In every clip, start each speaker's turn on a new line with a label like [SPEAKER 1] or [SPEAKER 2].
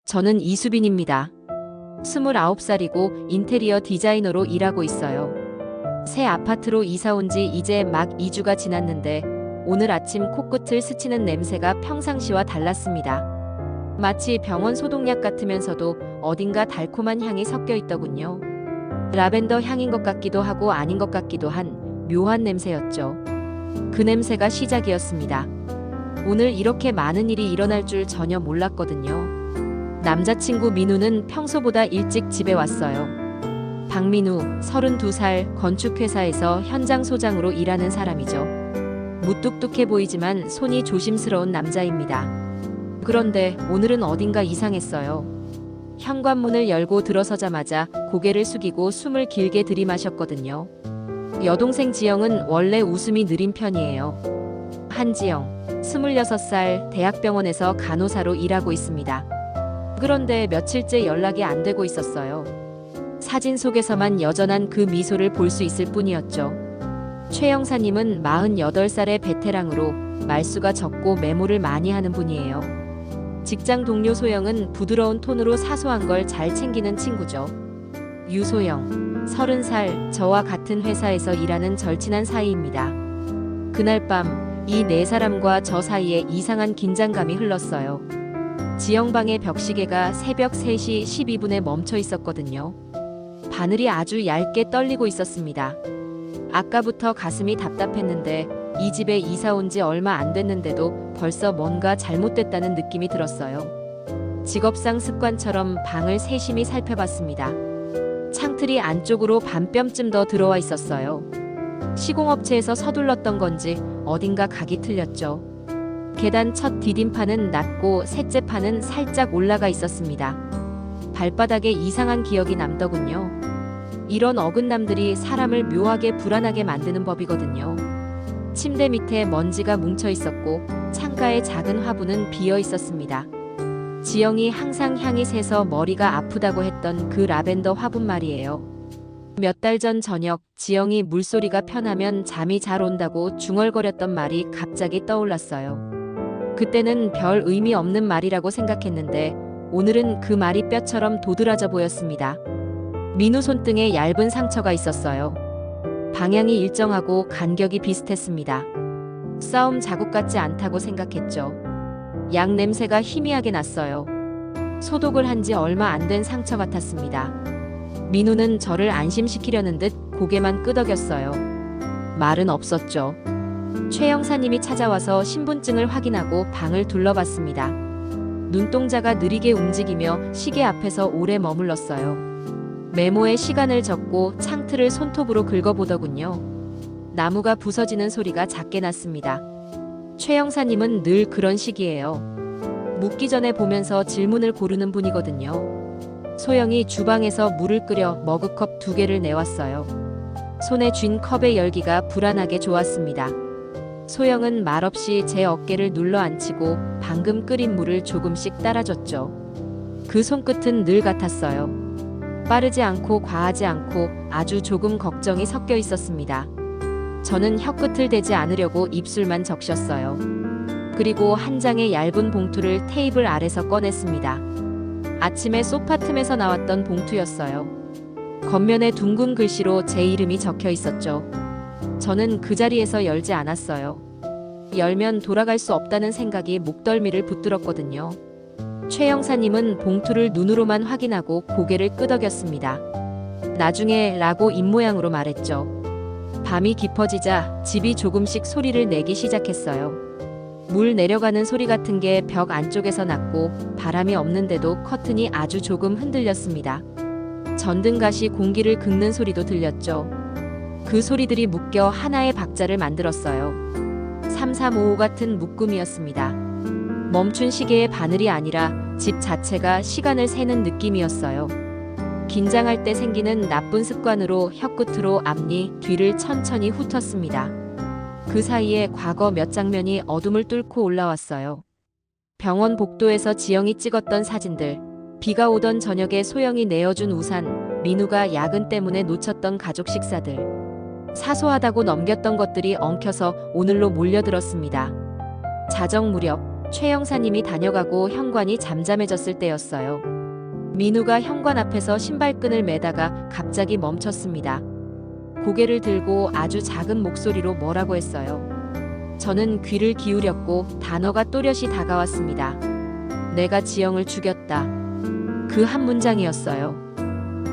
[SPEAKER 1] 저는 이수빈입니다. 29살이고 인테리어 디자이너로 일하고 있어요. 새 아파트로 이사 온 지 이제 막 2주가 지났는데 오늘 아침 코끝을 스치는 냄새가 평상시와 달랐습니다. 마치 병원 소독약 같으면서도 어딘가 달콤한 향이 섞여 있더군요. 라벤더 향인 것 같기도 하고 아닌 것 같기도 한 묘한 냄새였죠. 그 냄새가 시작이었습니다. 오늘 이렇게 많은 일이 일어날 줄 전혀 몰랐거든요. 남자친구 민우는 평소보다 일찍 집에 왔어요. 박민우, 32살, 건축회사에서 현장 소장으로 일하는 사람이죠. 무뚝뚝해 보이지만 손이 조심스러운 남자입니다. 그런데 오늘은 어딘가 이상했어요. 현관문을 열고 들어서자마자 고개를 숙이고 숨을 길게 들이마셨거든요. 여동생 지영은 원래 웃음이 느린 편이에요. 한지영, 26살, 대학병원에서 간호사로 일하고 있습니다. 그런데 며칠째 연락이 안 되고 있었어요. 사진 속에서만 여전한 그 미소를 볼 수 있을 뿐이었죠. 최 형사님은 48살의 베테랑으로 말수가 적고 메모를 많이 하는 분이에요. 직장 동료 소영은 부드러운 톤으로 사소한 걸 잘 챙기는 친구죠. 유소영, 30살, 저와 같은 회사에서 일하는 절친한 사이입니다. 그날 밤 이 네 사람과 저 사이에 이상한 긴장감이 흘렀어요. 지영방의 벽시계가 새벽 3시 12분에 멈춰 있었거든요. 바늘이 아주 얇게 떨리고 있었습니다. 아까부터 가슴이 답답했는데 이 집에 이사 온 지 얼마 안 됐는데도 벌써 뭔가 잘못됐다는 느낌이 들었어요. 직업상 습관처럼 방을 세심히 살펴봤습니다. 창틀이 안쪽으로 반뼘쯤 더 들어와 있었어요. 시공업체에서 서둘렀던 건지 어딘가 각이 틀렸죠. 계단 첫 디딤판은 낮고 셋째 판은 살짝 올라가 있었습니다. 발바닥에 이상한 기억이 남더군요. 이런 어긋남들이 사람을 묘하게 불안하게 만드는 법이거든요. 침대 밑에 먼지가 뭉쳐 있었고 창가의 작은 화분은 비어 있었습니다. 지영이 항상 향이 새서 머리가 아프다고 했던 그 라벤더 화분 말이에요. 몇 달 전 저녁 지영이 물소리가 편하면 잠이 잘 온다고 중얼거렸던 말이 갑자기 떠올랐어요. 그때는 별 의미 없는 말이라고 생각했는데 오늘은 그 말이 뼈처럼 도드라져 보였습니다. 민우 손등에 얇은 상처가 있었어요. 방향이 일정하고 간격이 비슷했습니다. 싸움 자국 같지 않다고 생각했죠. 약 냄새가 희미하게 났어요. 소독을 한 지 얼마 안 된 상처 같았습니다. 민우는 저를 안심시키려는 듯 고개만 끄덕였어요. 말은 없었죠. 최 형사님이 찾아와서 신분증을 확인하고 방을 둘러봤습니다. 눈동자가 느리게 움직이며 시계 앞에서 오래 머물렀어요. 메모에 시간을 적고 창틀을 손톱으로 긁어보더군요. 나무가 부서지는 소리가 작게 났습니다. 최 형사님은 늘 그런 식이에요. 묻기 전에 보면서 질문을 고르는 분이거든요. 소영이 주방에서 물을 끓여 머그컵 2개를 내왔어요. 손에 쥔 컵의 열기가 불안하게 좋았습니다. 소영은 말없이 제 어깨를 눌러 앉히고 방금 끓인 물을 조금씩 따라줬죠. 그 손끝은 늘 같았어요. 빠르지 않고 과하지 않고 아주 조금 걱정이 섞여 있었습니다. 저는 혀끝을 대지 않으려고 입술만 적셨어요. 그리고 한 장의 얇은 봉투를 테이블 아래서 꺼냈습니다. 아침에 소파 틈에서 나왔던 봉투였어요. 겉면에 둥근 글씨로 제 이름이 적혀 있었죠. 저는 그 자리에서 열지 않았어요. 열면 돌아갈 수 없다는 생각이 목덜미를 붙들었거든요. 최 형사님은 봉투를 눈으로만 확인하고 고개를 끄덕였습니다. 나중에 라고 입모양으로 말했죠. 밤이 깊어지자 집이 조금씩 소리를 내기 시작했어요. 물 내려가는 소리 같은 게 벽 안쪽에서 났고 바람이 없는데도 커튼이 아주 조금 흔들렸습니다. 전등갓이 공기를 긁는 소리도 들렸죠. 그 소리들이 묶여 하나의 박자를 만들었어요. 3355 같은 묶음이었습니다. 멈춘 시계의 바늘이 아니라 집 자체가 시간을 세는 느낌이었어요. 긴장할 때 생기는 나쁜 습관으로 혀끝으로 앞니, 뒤를 천천히 훑었습니다. 그 사이에 과거 몇 장면이 어둠을 뚫고 올라왔어요. 병원 복도에서 지영이 찍었던 사진들, 비가 오던 저녁에 소영이 내어준 우산, 민우가 야근 때문에 놓쳤던 가족 식사들. 사소하다고 넘겼던 것들이 엉켜서 오늘로 몰려들었습니다. 자정 무렵 최 형사님이 다녀가고 현관이 잠잠해졌을 때였어요. 민우가 현관 앞에서 신발끈을 매다가 갑자기 멈췄습니다. 고개를 들고 아주 작은 목소리로 뭐라고 했어요. 저는 귀를 기울였고 단어가 또렷이 다가왔습니다. 내가 지영을 죽였다. 그 한 문장이었어요.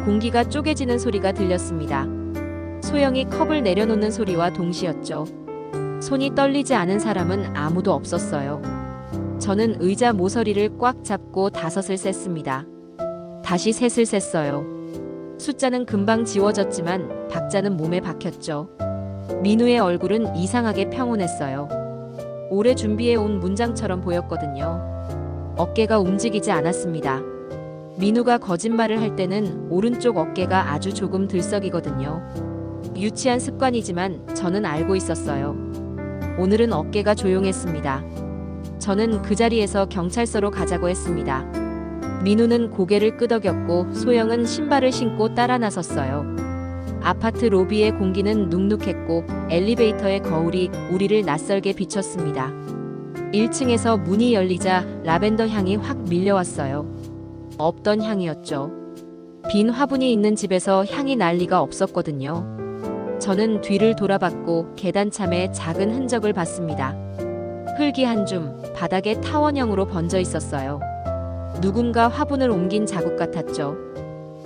[SPEAKER 1] 공기가 쪼개지는 소리가 들렸습니다. 소영이 컵을 내려놓는 소리와 동시였죠. 손이 떨리지 않은 사람은 아무도 없었어요. 저는 의자 모서리를 꽉 잡고 5을 셌습니다. 다시 셋을 셌어요. 숫자는 금방 지워졌지만 박자는 몸에 박혔죠. 민우의 얼굴은 이상하게 평온했어요. 오래 준비해온 문장처럼 보였거든요. 어깨가 움직이지 않았습니다. 민우가 거짓말을 할 때는 오른쪽 어깨가 아주 조금 들썩이거든요. 유치한 습관이지만 저는 알고 있었어요. 오늘은 어깨가 조용했습니다. 저는 그 자리에서 경찰서로 가자고 했습니다. 민우는 고개를 끄덕였고 소영은 신발을 신고 따라 나섰어요. 아파트 로비의 공기는 눅눅했고 엘리베이터의 거울이 우리를 낯설게 비췄습니다. 1층에서 문이 열리자 라벤더 향이 확 밀려왔어요. 없던 향이었죠. 빈 화분이 있는 집에서 향이 날 리가 없었거든요. 저는 뒤를 돌아봤고 계단참에 작은 흔적을 봤습니다. 흙이 한 줌 바닥에 타원형으로 번져 있었어요. 누군가 화분을 옮긴 자국 같았죠.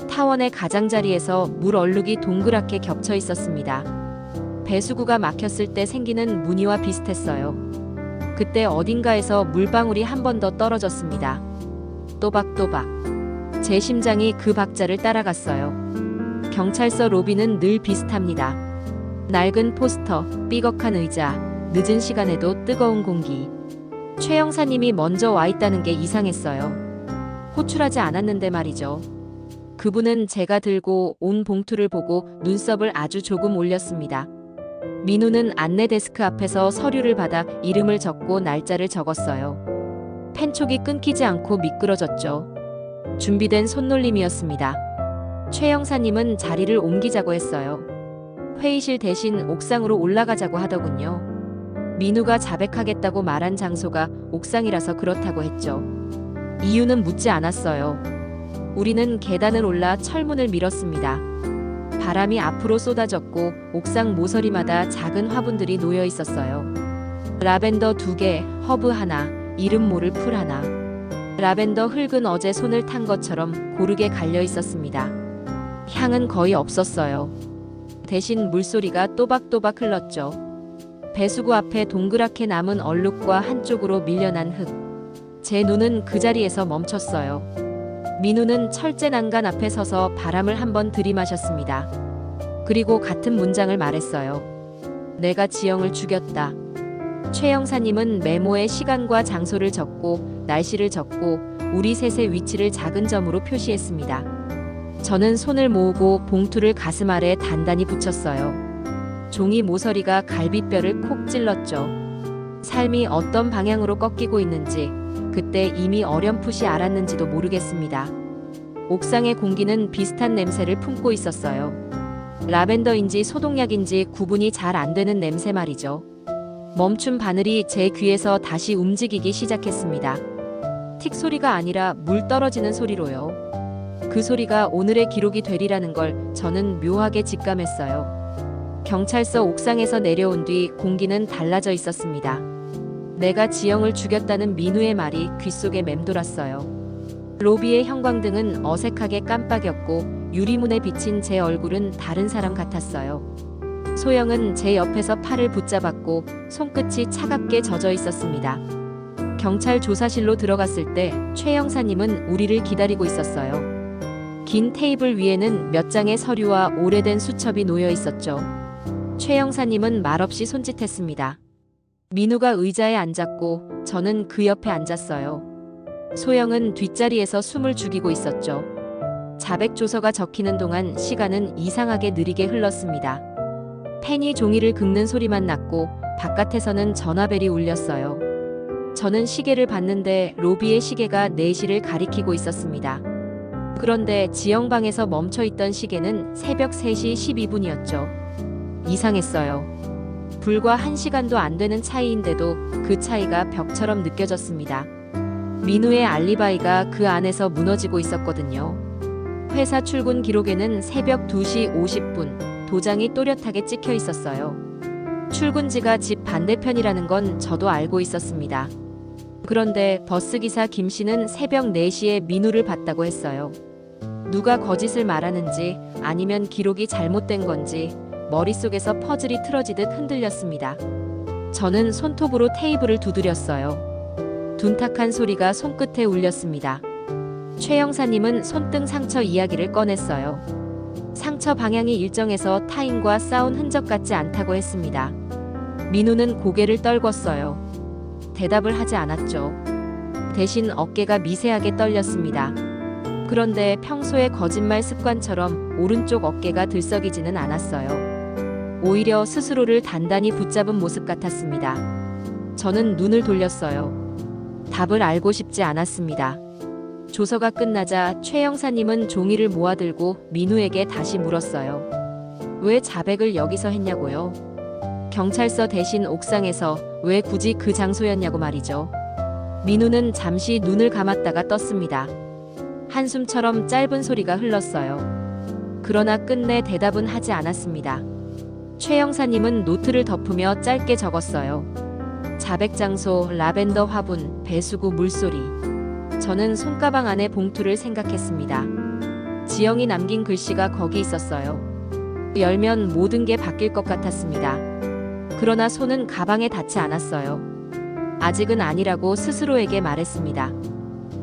[SPEAKER 1] 타원의 가장자리에서 물 얼룩이 동그랗게 겹쳐 있었습니다. 배수구가 막혔을 때 생기는 무늬와 비슷했어요. 그때 어딘가에서 물방울이 한 번 더 떨어졌습니다. 또박또박. 제 심장이 그 박자를 따라갔어요. 경찰서 로비는 늘 비슷합니다. 낡은 포스터, 삐걱한 의자, 늦은 시간에도 뜨거운 공기. 최 형사님이 먼저 와 있다는 게 이상했어요. 호출하지 않았는데 말이죠. 그분은 제가 들고 온 봉투를 보고 눈썹을 아주 조금 올렸습니다. 민우는 안내 데스크 앞에서 서류를 받아 이름을 적고 날짜를 적었어요. 펜촉이 끊기지 않고 미끄러졌죠. 준비된 손놀림이었습니다. 최 형사님은 자리를 옮기자고 했어요. 회의실 대신 옥상으로 올라가자고 하더군요. 민우가 자백하겠다고 말한 장소가 옥상이라서 그렇다고 했죠. 이유는 묻지 않았어요. 우리는 계단을 올라 철문을 밀었습니다. 바람이 앞으로 쏟아졌고 옥상 모서리마다 작은 화분들이 놓여 있었어요. 라벤더 2개, 허브 하나, 이름 모를 풀 하나. 라벤더 흙은 어제 손을 탄 것처럼 고르게 갈려 있었습니다. 향은 거의 없었어요. 대신 물소리가 또박또박 흘렀죠. 배수구 앞에 동그랗게 남은 얼룩과 한쪽으로 밀려난 흙. 제 눈은 그 자리에서 멈췄어요. 민우는 철제 난간 앞에 서서 바람을 한번 들이마셨습니다. 그리고 같은 문장을 말했어요. 내가 지영을 죽였다. 최 형사님은 메모에 시간과 장소를 적고 날씨를 적고 우리 셋의 위치를 작은 점으로 표시했습니다. 저는 손을 모으고 봉투를 가슴 아래 단단히 붙였어요. 종이 모서리가 갈비뼈를 콕 찔렀죠. 삶이 어떤 방향으로 꺾이고 있는지 그때 이미 어렴풋이 알았는지도 모르겠습니다. 옥상의 공기는 비슷한 냄새를 품고 있었어요. 라벤더인지 소독약인지 구분이 잘 안 되는 냄새 말이죠. 멈춘 바늘이 제 귀에서 다시 움직이기 시작했습니다. 틱 소리가 아니라 물 떨어지는 소리로요. 그 소리가 오늘의 기록이 되리라는 걸 저는 묘하게 직감했어요. 경찰서 옥상에서 내려온 뒤 공기는 달라져 있었습니다. 내가 지영을 죽였다는 민우의 말이 귓속에 맴돌았어요. 로비의 형광등은 어색하게 깜빡였고 유리문에 비친 제 얼굴은 다른 사람 같았어요. 소영은 제 옆에서 팔을 붙잡았고 손끝이 차갑게 젖어 있었습니다. 경찰 조사실로 들어갔을 때 최 형사님은 우리를 기다리고 있었어요. 긴 테이블 위에는 몇 장의 서류와 오래된 수첩이 놓여 있었죠. 최 형사님은 말없이 손짓했습니다. 민우가 의자에 앉았고 저는 그 옆에 앉았어요. 소영은 뒷자리에서 숨을 죽이고 있었죠. 자백 조서가 적히는 동안 시간은 이상하게 느리게 흘렀습니다. 펜이 종이를 긁는 소리만 났고 바깥에서는 전화벨이 울렸어요. 저는 시계를 봤는데 로비의 시계가 4시를 가리키고 있었습니다. 그런데 지영방에서 멈춰있던 시계는 새벽 3시 12분이었죠. 이상했어요. 불과 1시간도 안 되는 차이인데도 그 차이가 벽처럼 느껴졌습니다. 민우의 알리바이가 그 안에서 무너지고 있었거든요. 회사 출근 기록에는 새벽 2시 50분 도장이 또렷하게 찍혀 있었어요. 출근지가 집 반대편이라는 건 저도 알고 있었습니다. 그런데 버스기사 김 씨는 새벽 4시에 민우를 봤다고 했어요. 누가 거짓을 말하는지 아니면 기록이 잘못된 건지 머릿속에서 퍼즐이 틀어지듯 흔들렸습니다. 저는 손톱으로 테이블을 두드렸어요. 둔탁한 소리가 손끝에 울렸습니다. 최 형사님은 손등 상처 이야기를 꺼냈어요. 상처 방향이 일정해서 타인과 싸운 흔적 같지 않다고 했습니다. 민우는 고개를 떨궜어요. 대답을 하지 않았죠. 대신 어깨가 미세하게 떨렸습니다. 그런데 평소의 거짓말 습관처럼 오른쪽 어깨가 들썩이지는 않았어요. 오히려 스스로를 단단히 붙잡은 모습 같았습니다. 저는 눈을 돌렸어요. 답을 알고 싶지 않았습니다. 조서가 끝나자 최 형사님은 종이를 모아들고 민우에게 다시 물었어요. 왜 자백을 여기서 했냐고요? 경찰서 대신 옥상에서 왜 굳이 그 장소였냐고 말이죠. 민우는 잠시 눈을 감았다가 떴습니다. 한숨처럼 짧은 소리가 흘렀어요. 그러나 끝내 대답은 하지 않았습니다. 최 형사님은 노트를 덮으며 짧게 적었어요. 자백 장소, 라벤더 화분, 배수구 물소리. 저는 손가방 안에 봉투를 생각했습니다. 지영이 남긴 글씨가 거기 있었어요. 열면 모든 게 바뀔 것 같았습니다. 그러나 손은 가방에 닿지 않았어요. 아직은 아니라고 스스로에게 말했습니다.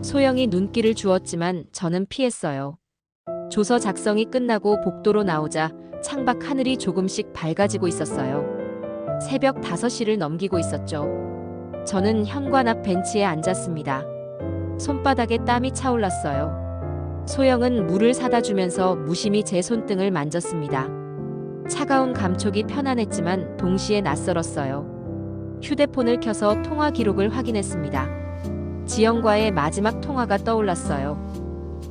[SPEAKER 1] 소영이 눈길을 주었지만 저는 피했어요. 조서 작성이 끝나고 복도로 나오자 창밖 하늘이 조금씩 밝아지고 있었어요. 새벽 5시를 넘기고 있었죠. 저는 현관 앞 벤치에 앉았습니다. 손바닥에 땀이 차올랐어요. 소영은 물을 사다 주면서 무심히 제 손등을 만졌습니다. 차가운 감촉이 편안했지만 동시에 낯설었어요. 휴대폰을 켜서 통화 기록을 확인했습니다. 지영과의 마지막 통화가 떠올랐어요.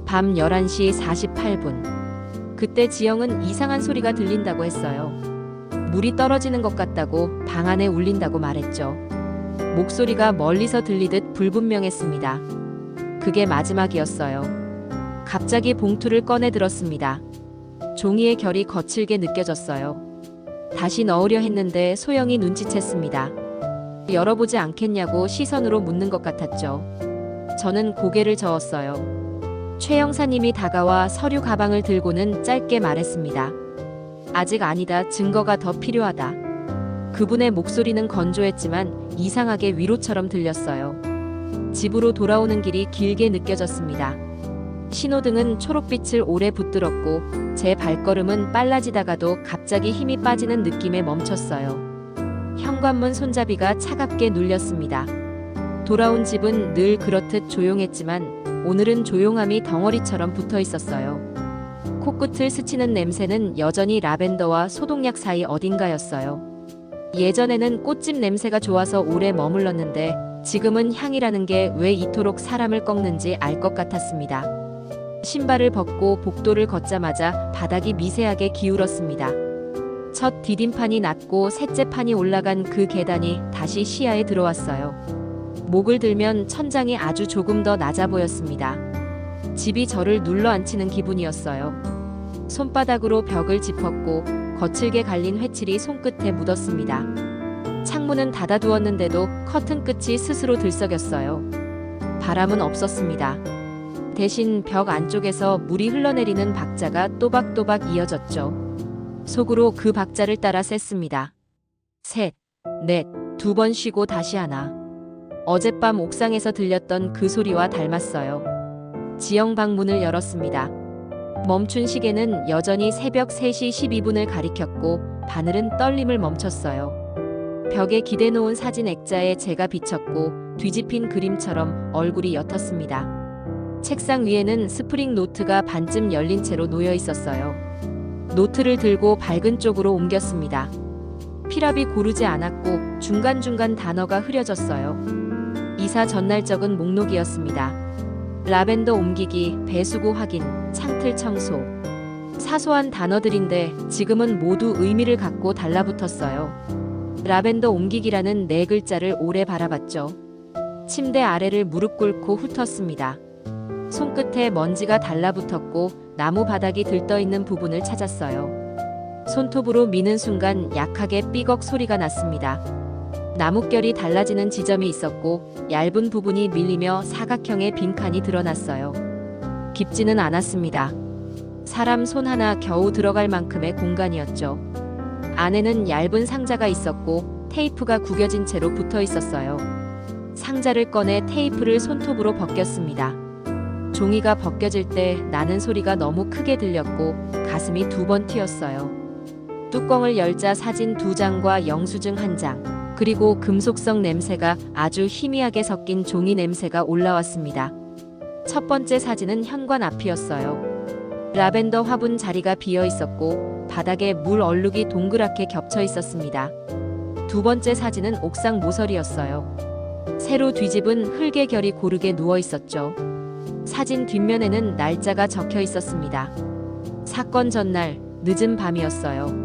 [SPEAKER 1] 밤 11시 48분. 그때 지영은 이상한 소리가 들린다고 했어요. 물이 떨어지는 것 같다고 방 안에 울린다고 말했죠. 목소리가 멀리서 들리듯 불분명했습니다. 그게 마지막이었어요. 갑자기 봉투를 꺼내 들었습니다. 종이의 결이 거칠게 느껴졌어요. 다시 넣으려 했는데 소영이 눈치챘습니다. 열어보지 않겠냐고 시선으로 묻는 것 같았죠. 저는 고개를 저었어요. 최 형사님이 다가와 서류 가방을 들고는 짧게 말했습니다. 아직 아니다. 증거가 더 필요하다. 그분의 목소리는 건조했지만 이상하게 위로처럼 들렸어요. 집으로 돌아오는 길이 길게 느껴졌습니다. 신호등은 초록빛을 오래 붙들었고 제 발걸음은 빨라지다가도 갑자기 힘이 빠지는 느낌에 멈췄어요. 현관문 손잡이가 차갑게 눌렸습니다. 돌아온 집은 늘 그렇듯 조용했지만 오늘은 조용함이 덩어리처럼 붙어 있었어요. 코끝을 스치는 냄새는 여전히 라벤더와 소독약 사이 어딘가였어요. 예전에는 꽃집 냄새가 좋아서 오래 머물렀는데 지금은 향이라는 게 왜 이토록 사람을 꺾는지 알 것 같았습니다. 신발을 벗고 복도를 걷자마자 바닥이 미세하게 기울었습니다. 첫 디딤판이 낮고 셋째 판이 올라간 그 계단이 다시 시야에 들어왔어요. 목을 들면 천장이 아주 조금 더 낮아 보였습니다. 집이 저를 눌러앉히는 기분이었어요. 손바닥으로 벽을 짚었고 거칠게 갈린 회칠이 손끝에 묻었습니다. 창문은 닫아두었는데도 커튼 끝이 스스로 들썩였어요. 바람은 없었습니다. 대신 벽 안쪽에서 물이 흘러내리는 박자가 또박또박 이어졌죠. 속으로 그 박자를 따라 셌습니다. 셋, 넷, 2번 쉬고 다시 하나. 어젯밤 옥상에서 들렸던 그 소리와 닮았어요. 지영 방 문을 열었습니다. 멈춘 시계는 여전히 새벽 3시 12분을 가리켰고 바늘은 떨림을 멈췄어요. 벽에 기대놓은 사진 액자에 제가 비쳤고 뒤집힌 그림처럼 얼굴이 옅었습니다. 책상 위에는 스프링 노트가 반쯤 열린 채로 놓여 있었어요. 노트를 들고 밝은 쪽으로 옮겼습니다. 필압이 고르지 않았고 중간중간 단어가 흐려졌어요. 이사 전날 적은 목록이었습니다. 라벤더 옮기기, 배수구 확인, 창틀 청소. 사소한 단어들인데 지금은 모두 의미를 갖고 달라붙었어요. 라벤더 옮기기라는 네 글자를 오래 바라봤죠. 침대 아래를 무릎 꿇고 훑었습니다. 손끝에 먼지가 달라붙었고 나무 바닥이 들떠있는 부분을 찾았어요. 손톱으로 미는 순간 약하게 삐걱 소리가 났습니다. 나뭇결이 달라지는 지점이 있었고 얇은 부분이 밀리며 사각형의 빈칸이 드러났어요. 깊지는 않았습니다. 사람 손 하나 겨우 들어갈 만큼의 공간이었죠. 안에는 얇은 상자가 있었고 테이프가 구겨진 채로 붙어 있었어요. 상자를 꺼내 테이프를 손톱으로 벗겼습니다. 종이가 벗겨질 때 나는 소리가 너무 크게 들렸고 가슴이 두 번 튀었어요. 뚜껑을 열자 사진 2장과 영수증 1장, 그리고 금속성 냄새가 아주 희미하게 섞인 종이 냄새가 올라왔습니다. 첫 번째 사진은 현관 앞이었어요. 라벤더 화분 자리가 비어 있었고 바닥에 물 얼룩이 동그랗게 겹쳐 있었습니다. 두 번째 사진은 옥상 모서리였어요. 새로 뒤집은 흙의 결이 고르게 누워 있었죠. 사진 뒷면에는 날짜가 적혀 있었습니다. 사건 전날 늦은 밤이었어요.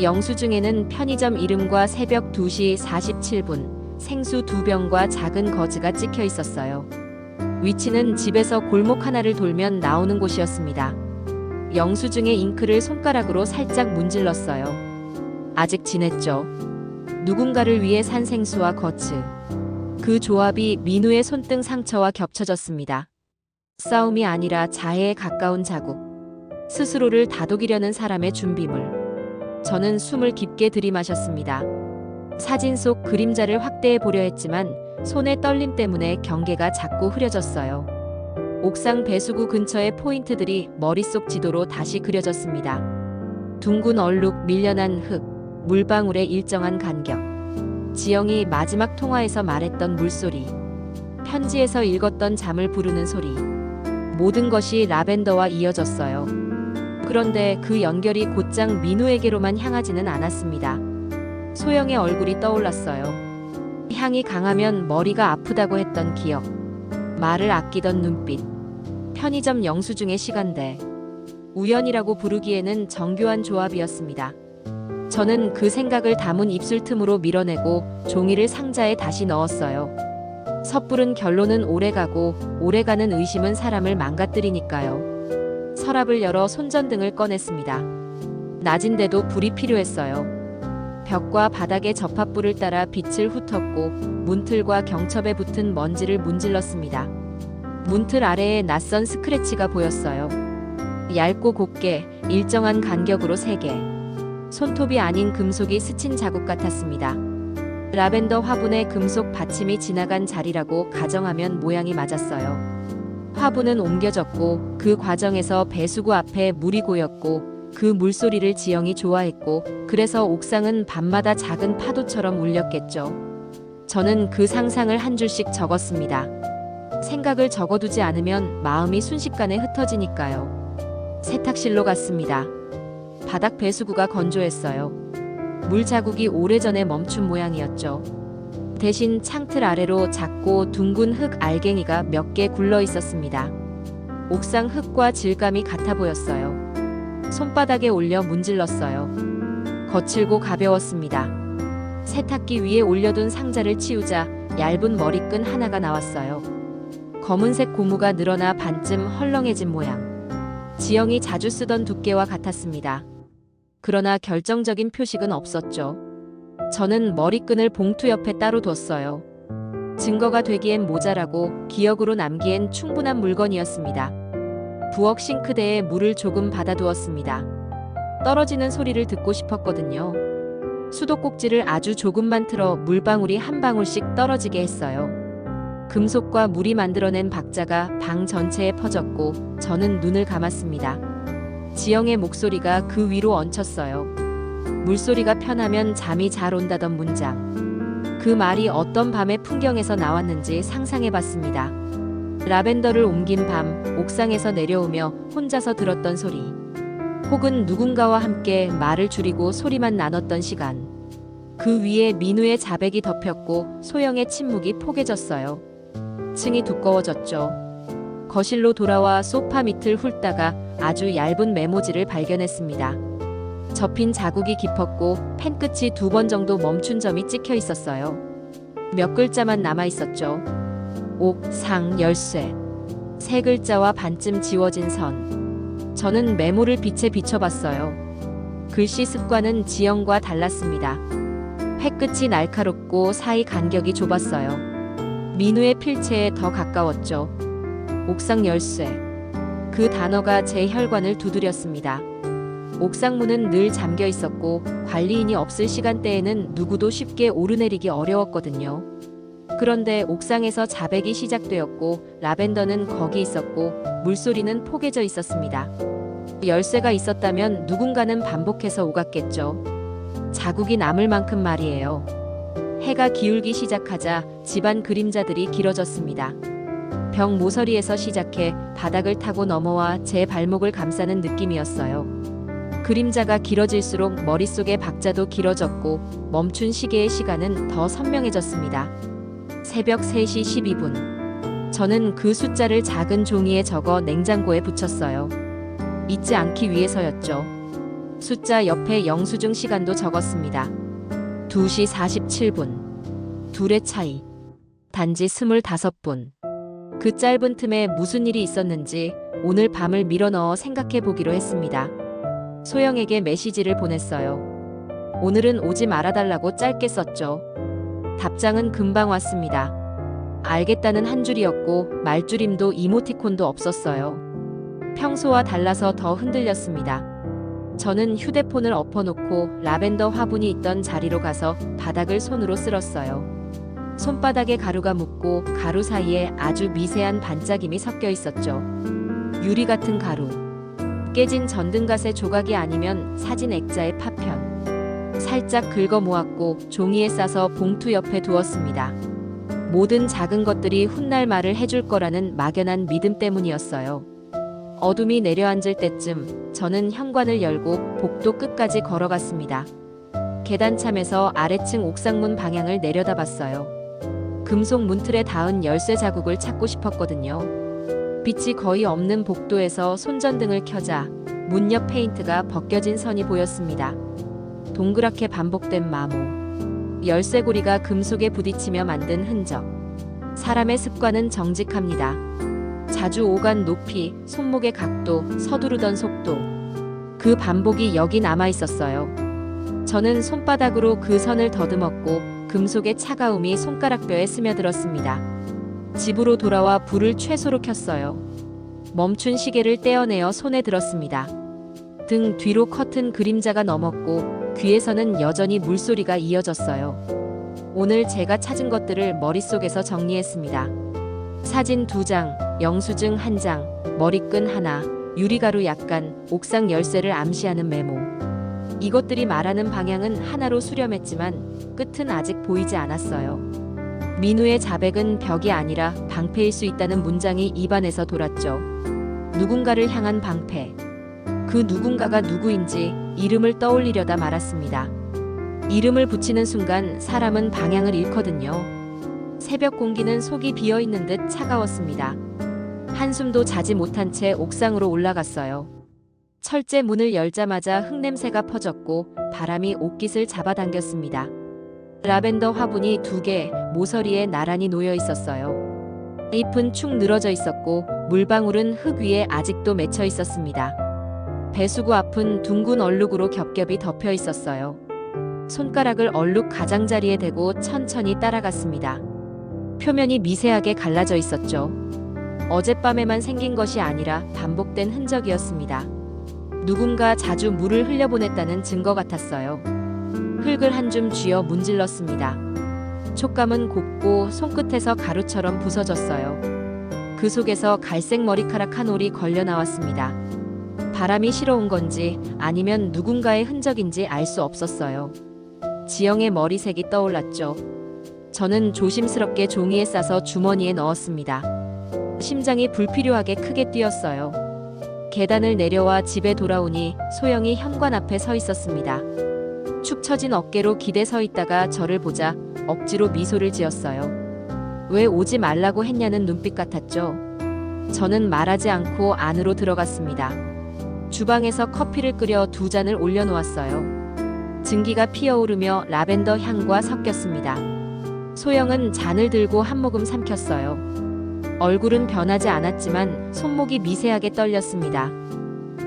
[SPEAKER 1] 영수증에는 편의점 이름과 새벽 2시 47분, 생수 2병과 작은 거즈가 찍혀 있었어요. 위치는 집에서 골목 하나를 돌면 나오는 곳이었습니다. 영수증의 잉크를 손가락으로 살짝 문질렀어요. 아직 진했죠. 누군가를 위해 산 생수와 거즈. 그 조합이 민우의 손등 상처와 겹쳐졌습니다. 싸움이 아니라 자해에 가까운 자국. 스스로를 다독이려는 사람의 준비물. 저는 숨을 깊게 들이마셨습니다. 사진 속 그림자를 확대해 보려 했지만 손의 떨림 때문에 경계가 자꾸 흐려졌어요. 옥상 배수구 근처의 포인트들이 머릿속 지도로 다시 그려졌습니다. 둥근 얼룩, 밀려난 흙, 물방울의 일정한 간격. 지영이 마지막 통화에서 말했던 물소리. 편지에서 읽었던 잠을 부르는 소리. 모든 것이 라벤더와 이어졌어요. 그런데 그 연결이 곧장 민우에게로만 향하지는 않았습니다. 소영의 얼굴이 떠올랐어요. 향이 강하면 머리가 아프다고 했던 기억. 말을 아끼던 눈빛. 편의점 영수증의 시간대. 우연이라고 부르기에는 정교한 조합이었습니다. 저는 그 생각을 담은 입술 틈으로 밀어내고 종이를 상자에 다시 넣었어요. 섣부른 결론은 오래가고 오래가는 의심은 사람을 망가뜨리니까요. 서랍을 열어 손전등을 꺼냈습니다. 낮인데도 불이 필요했어요. 벽과 바닥의 접합부를 따라 빛을 훑었고 문틀과 경첩에 붙은 먼지를 문질렀습니다. 문틀 아래에 낯선 스크래치가 보였어요. 얇고 곱게 일정한 간격으로 3개. 손톱이 아닌 금속이 스친 자국 같았습니다. 라벤더 화분에 금속 받침이 지나간 자리라고 가정하면 모양이 맞았어요. 화분은 옮겨졌고 그 과정에서 배수구 앞에 물이 고였고 그 물소리를 지영이 좋아했고 그래서 옥상은 밤마다 작은 파도처럼 울렸겠죠. 저는 그 상상을 한 줄씩 적었습니다. 생각을 적어두지 않으면 마음이 순식간에 흩어지니까요. 세탁실로 갔습니다. 바닥 배수구가 건조했어요. 물 자국이 오래전에 멈춘 모양이었죠. 대신 창틀 아래로 작고 둥근 흙 알갱이가 몇 개 굴러 있었습니다. 옥상 흙과 질감이 같아 보였어요. 손바닥에 올려 문질렀어요. 거칠고 가벼웠습니다. 세탁기 위에 올려둔 상자를 치우자 얇은 머리끈 하나가 나왔어요. 검은색 고무가 늘어나 반쯤 헐렁해진 모양. 지영이 자주 쓰던 두께와 같았습니다. 그러나 결정적인 표식은 없었죠. 저는 머리끈을 봉투 옆에 따로 뒀어요. 증거가 되기엔 모자라고 기억으로 남기엔 충분한 물건이었습니다. 부엌 싱크대에 물을 조금 받아두었습니다. 떨어지는 소리를 듣고 싶었거든요. 수도꼭지를 아주 조금만 틀어 물방울이 한 방울씩 떨어지게 했어요. 금속과 물이 만들어낸 박자가 방 전체에 퍼졌고 저는 눈을 감았습니다. 지영의 목소리가 그 위로 얹혔어요. 물소리가 편하면 잠이 잘 온다던 문장. 그 말이 어떤 밤의 풍경에서 나왔는지 상상해봤습니다. 라벤더를 옮긴 밤, 옥상에서 내려오며 혼자서 들었던 소리. 혹은 누군가와 함께 말을 줄이고 소리만 나눴던 시간. 그 위에 민우의 자백이 덮였고 소영의 침묵이 포개졌어요. 층이 두꺼워졌죠. 거실로 돌아와 소파 밑을 훑다가 아주 얇은 메모지를 발견했습니다. 접힌 자국이 깊었고 펜 끝이 2번 정도 멈춘 점이 찍혀 있었어요. 몇 글자만 남아 있었죠. 옥상 열쇠. 3글자와 반쯤 지워진 선. 저는 메모를 빛에 비춰봤어요. 글씨 습관은 지형과 달랐습니다. 회끝이 날카롭고 사이 간격이 좁았어요. 민우의 필체에 더 가까웠죠. 옥상 열쇠. 그 단어가 제 혈관을 두드렸습니다. 옥상문은 늘 잠겨 있었고 관리인이 없을 시간대에는 누구도 쉽게 오르내리기 어려웠거든요. 그런데 옥상에서 자백이 시작되었고 라벤더는 거기 있었고 물소리는 포개져 있었습니다. 열쇠가 있었다면 누군가는 반복해서 오갔겠죠. 자국이 남을 만큼 말이에요. 해가 기울기 시작하자 집안 그림자들이 길어졌습니다. 벽 모서리에서 시작해 바닥을 타고 넘어와 제 발목을 감싸는 느낌이었어요. 그림자가 길어질수록 머릿속의 박자도 길어졌고 멈춘 시계의 시간은 더 선명해졌습니다. 새벽 3시 12분. 저는 그 숫자를 작은 종이에 적어 냉장고에 붙였어요. 잊지 않기 위해서였죠. 숫자 옆에 영수증 시간도 적었습니다. 2시 47분. 둘의 차이. 단지 25분. 그 짧은 틈에 무슨 일이 있었는지 오늘 밤을 밀어넣어 생각해 보기로 했습니다. 소영에게 메시지를 보냈어요. 오늘은 오지 말아달라고 짧게 썼죠. 답장은 금방 왔습니다. 알겠다는 한 줄이었고 말줄임도 이모티콘도 없었어요. 평소와 달라서 더 흔들렸습니다. 저는 휴대폰을 엎어놓고 라벤더 화분이 있던 자리로 가서 바닥을 손으로 쓸었어요. 손바닥에 가루가 묻고 가루 사이에 아주 미세한 반짝임이 섞여 있었죠. 유리 같은 가루. 깨진 전등갓의 조각이 아니면 사진 액자의 파편. 살짝 긁어 모았고 종이에 싸서 봉투 옆에 두었습니다. 모든 작은 것들이 훗날 말을 해줄 거라는 막연한 믿음 때문이었어요. 어둠이 내려앉을 때쯤 저는 현관을 열고 복도 끝까지 걸어갔습니다. 계단참에서 아래층 옥상문 방향을 내려다봤어요. 금속 문틀에 닿은 열쇠 자국을 찾고 싶었거든요. 빛이 거의 없는 복도에서 손전등을 켜자 문 옆 페인트가 벗겨진 선이 보였습니다. 동그랗게 반복된 마모. 열쇠고리가 금속에 부딪히며 만든 흔적. 사람의 습관은 정직합니다. 자주 오간 높이, 손목의 각도, 서두르던 속도. 그 반복이 여기 남아 있었어요. 저는 손바닥으로 그 선을 더듬었고 금속의 차가움이 손가락뼈에 스며들었습니다. 집으로 돌아와 불을 최소로 켰어요. 멈춘 시계를 떼어내어 손에 들었습니다. 등 뒤로 커튼 그림자가 넘었고 귀에서는 여전히 물소리가 이어졌어요. 오늘 제가 찾은 것들을 머릿속에서 정리했습니다. 사진 2장, 영수증 1장, 머리끈 하나, 유리가루 약간, 옥상 열쇠를 암시하는 메모. 이것들이 말하는 방향은 하나로 수렴했지만 끝은 아직 보이지 않았어요. 민우의 자백은 벽이 아니라 방패일 수 있다는 문장이 입안에서 돌았죠. 누군가를 향한 방패. 그 누군가가 누구인지 이름을 떠올리려다 말았습니다. 이름을 붙이는 순간 사람은 방향을 잃거든요. 새벽 공기는 속이 비어있는 듯 차가웠습니다. 한숨도 자지 못한 채 옥상으로 올라갔어요. 철제 문을 열자마자 흙냄새가 퍼졌고 바람이 옷깃을 잡아당겼습니다. 라벤더 화분이 2개 모서리에 나란히 놓여 있었어요. 잎은 축 늘어져 있었고 물방울은 흙 위에 아직도 맺혀 있었습니다. 배수구 앞은 둥근 얼룩으로 겹겹이 덮여 있었어요. 손가락을 얼룩 가장자리에 대고 천천히 따라갔습니다. 표면이 미세하게 갈라져 있었죠. 어젯밤에만 생긴 것이 아니라 반복된 흔적이었습니다. 누군가 자주 물을 흘려보냈다는 증거 같았어요. 흙을 한 줌 쥐어 문질렀습니다. 촉감은 곱고 손끝에서 가루처럼 부서졌어요. 그 속에서 갈색 머리카락 한 올이 걸려 나왔습니다. 바람이 실어온 건지 아니면 누군가의 흔적인지 알 수 없었어요. 지영의 머리색이 떠올랐죠. 저는 조심스럽게 종이에 싸서 주머니에 넣었습니다. 심장이 불필요하게 크게 뛰었어요. 계단을 내려와 집에 돌아오니 소영이 현관 앞에 서 있었습니다. 축 처진 어깨로 기대 서 있다가 저를 보자 억지로 미소를 지었어요. 왜 오지 말라고 했냐는 눈빛 같았죠. 저는 말하지 않고 안으로 들어갔습니다. 주방에서 커피를 끓여 2잔을 올려놓았어요. 증기가 피어오르며 라벤더 향과 섞였습니다. 소영은 잔을 들고 한 모금 삼켰어요. 얼굴은 변하지 않았지만 손목이 미세하게 떨렸습니다.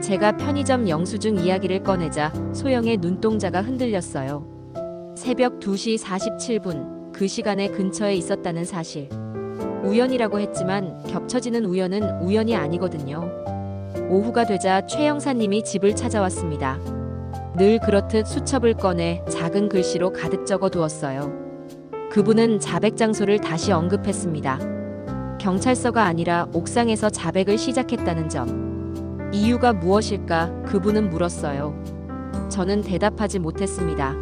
[SPEAKER 1] 제가 편의점 영수증 이야기를 꺼내자 소영의 눈동자가 흔들렸어요. 새벽 2시 47분, 그 시간에 근처에 있었다는 사실. 우연이라고 했지만 겹쳐지는 우연은 우연이 아니거든요. 오후가 되자 최 형사님이 집을 찾아왔습니다. 늘 그렇듯 수첩을 꺼내 작은 글씨로 가득 적어두었어요. 그분은 자백 장소를 다시 언급했습니다. 경찰서가 아니라 옥상에서 자백을 시작했다는 점. 이유가 무엇일까? 그분은 물었어요. 저는 대답하지 못했습니다.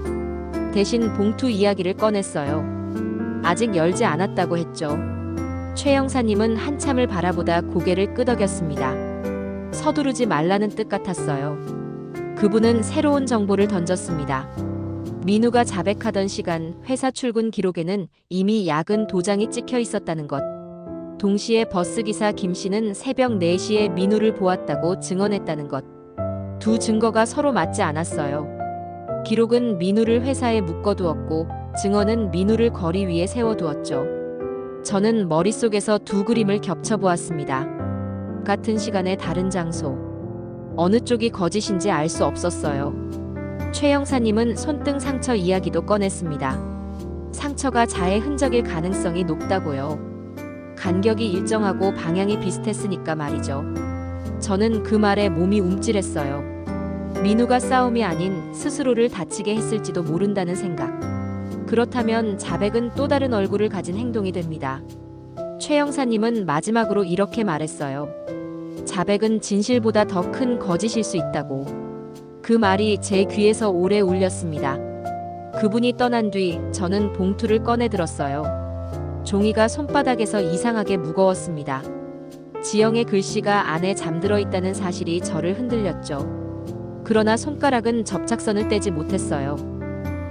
[SPEAKER 1] 대신 봉투 이야기를 꺼냈어요. 아직 열지 않았다고 했죠. 최 형사님은 한참을 바라보다 고개를 끄덕였습니다. 서두르지 말라는 뜻 같았어요. 그분은 새로운 정보를 던졌습니다. 민우가 자백하던 시간 회사 출근 기록에는 이미 야근 도장이 찍혀 있었다는 것. 동시에 버스기사 김 씨는 새벽 4시에 민우를 보았다고 증언했다는 것. 두 증거가 서로 맞지 않았어요. 기록은 민우를 회사에 묶어두었고 증언은 민우를 거리 위에 세워두었죠. 저는 머릿속에서 두 그림을 겹쳐보았습니다. 같은 시간에 다른 장소. 어느 쪽이 거짓인지 알 수 없었어요. 최 형사님은 손등 상처 이야기도 꺼냈습니다. 상처가 자해 흔적일 가능성이 높다고요. 간격이 일정하고 방향이 비슷했으니까 말이죠. 저는 그 말에 몸이 움찔했어요. 민우가 싸움이 아닌 스스로를 다치게 했을지도 모른다는 생각. 그렇다면 자백은 또 다른 얼굴을 가진 행동이 됩니다. 최 형사님은 마지막으로 이렇게 말했어요. 자백은 진실보다 더 큰 거짓일 수 있다고. 그 말이 제 귀에서 오래 울렸습니다. 그분이 떠난 뒤 저는 봉투를 꺼내 들었어요. 종이가 손바닥에서 이상하게 무거웠습니다. 지영의 글씨가 안에 잠들어 있다는 사실이 저를 흔들렸죠. 그러나 손가락은 접착선을 떼지 못했어요.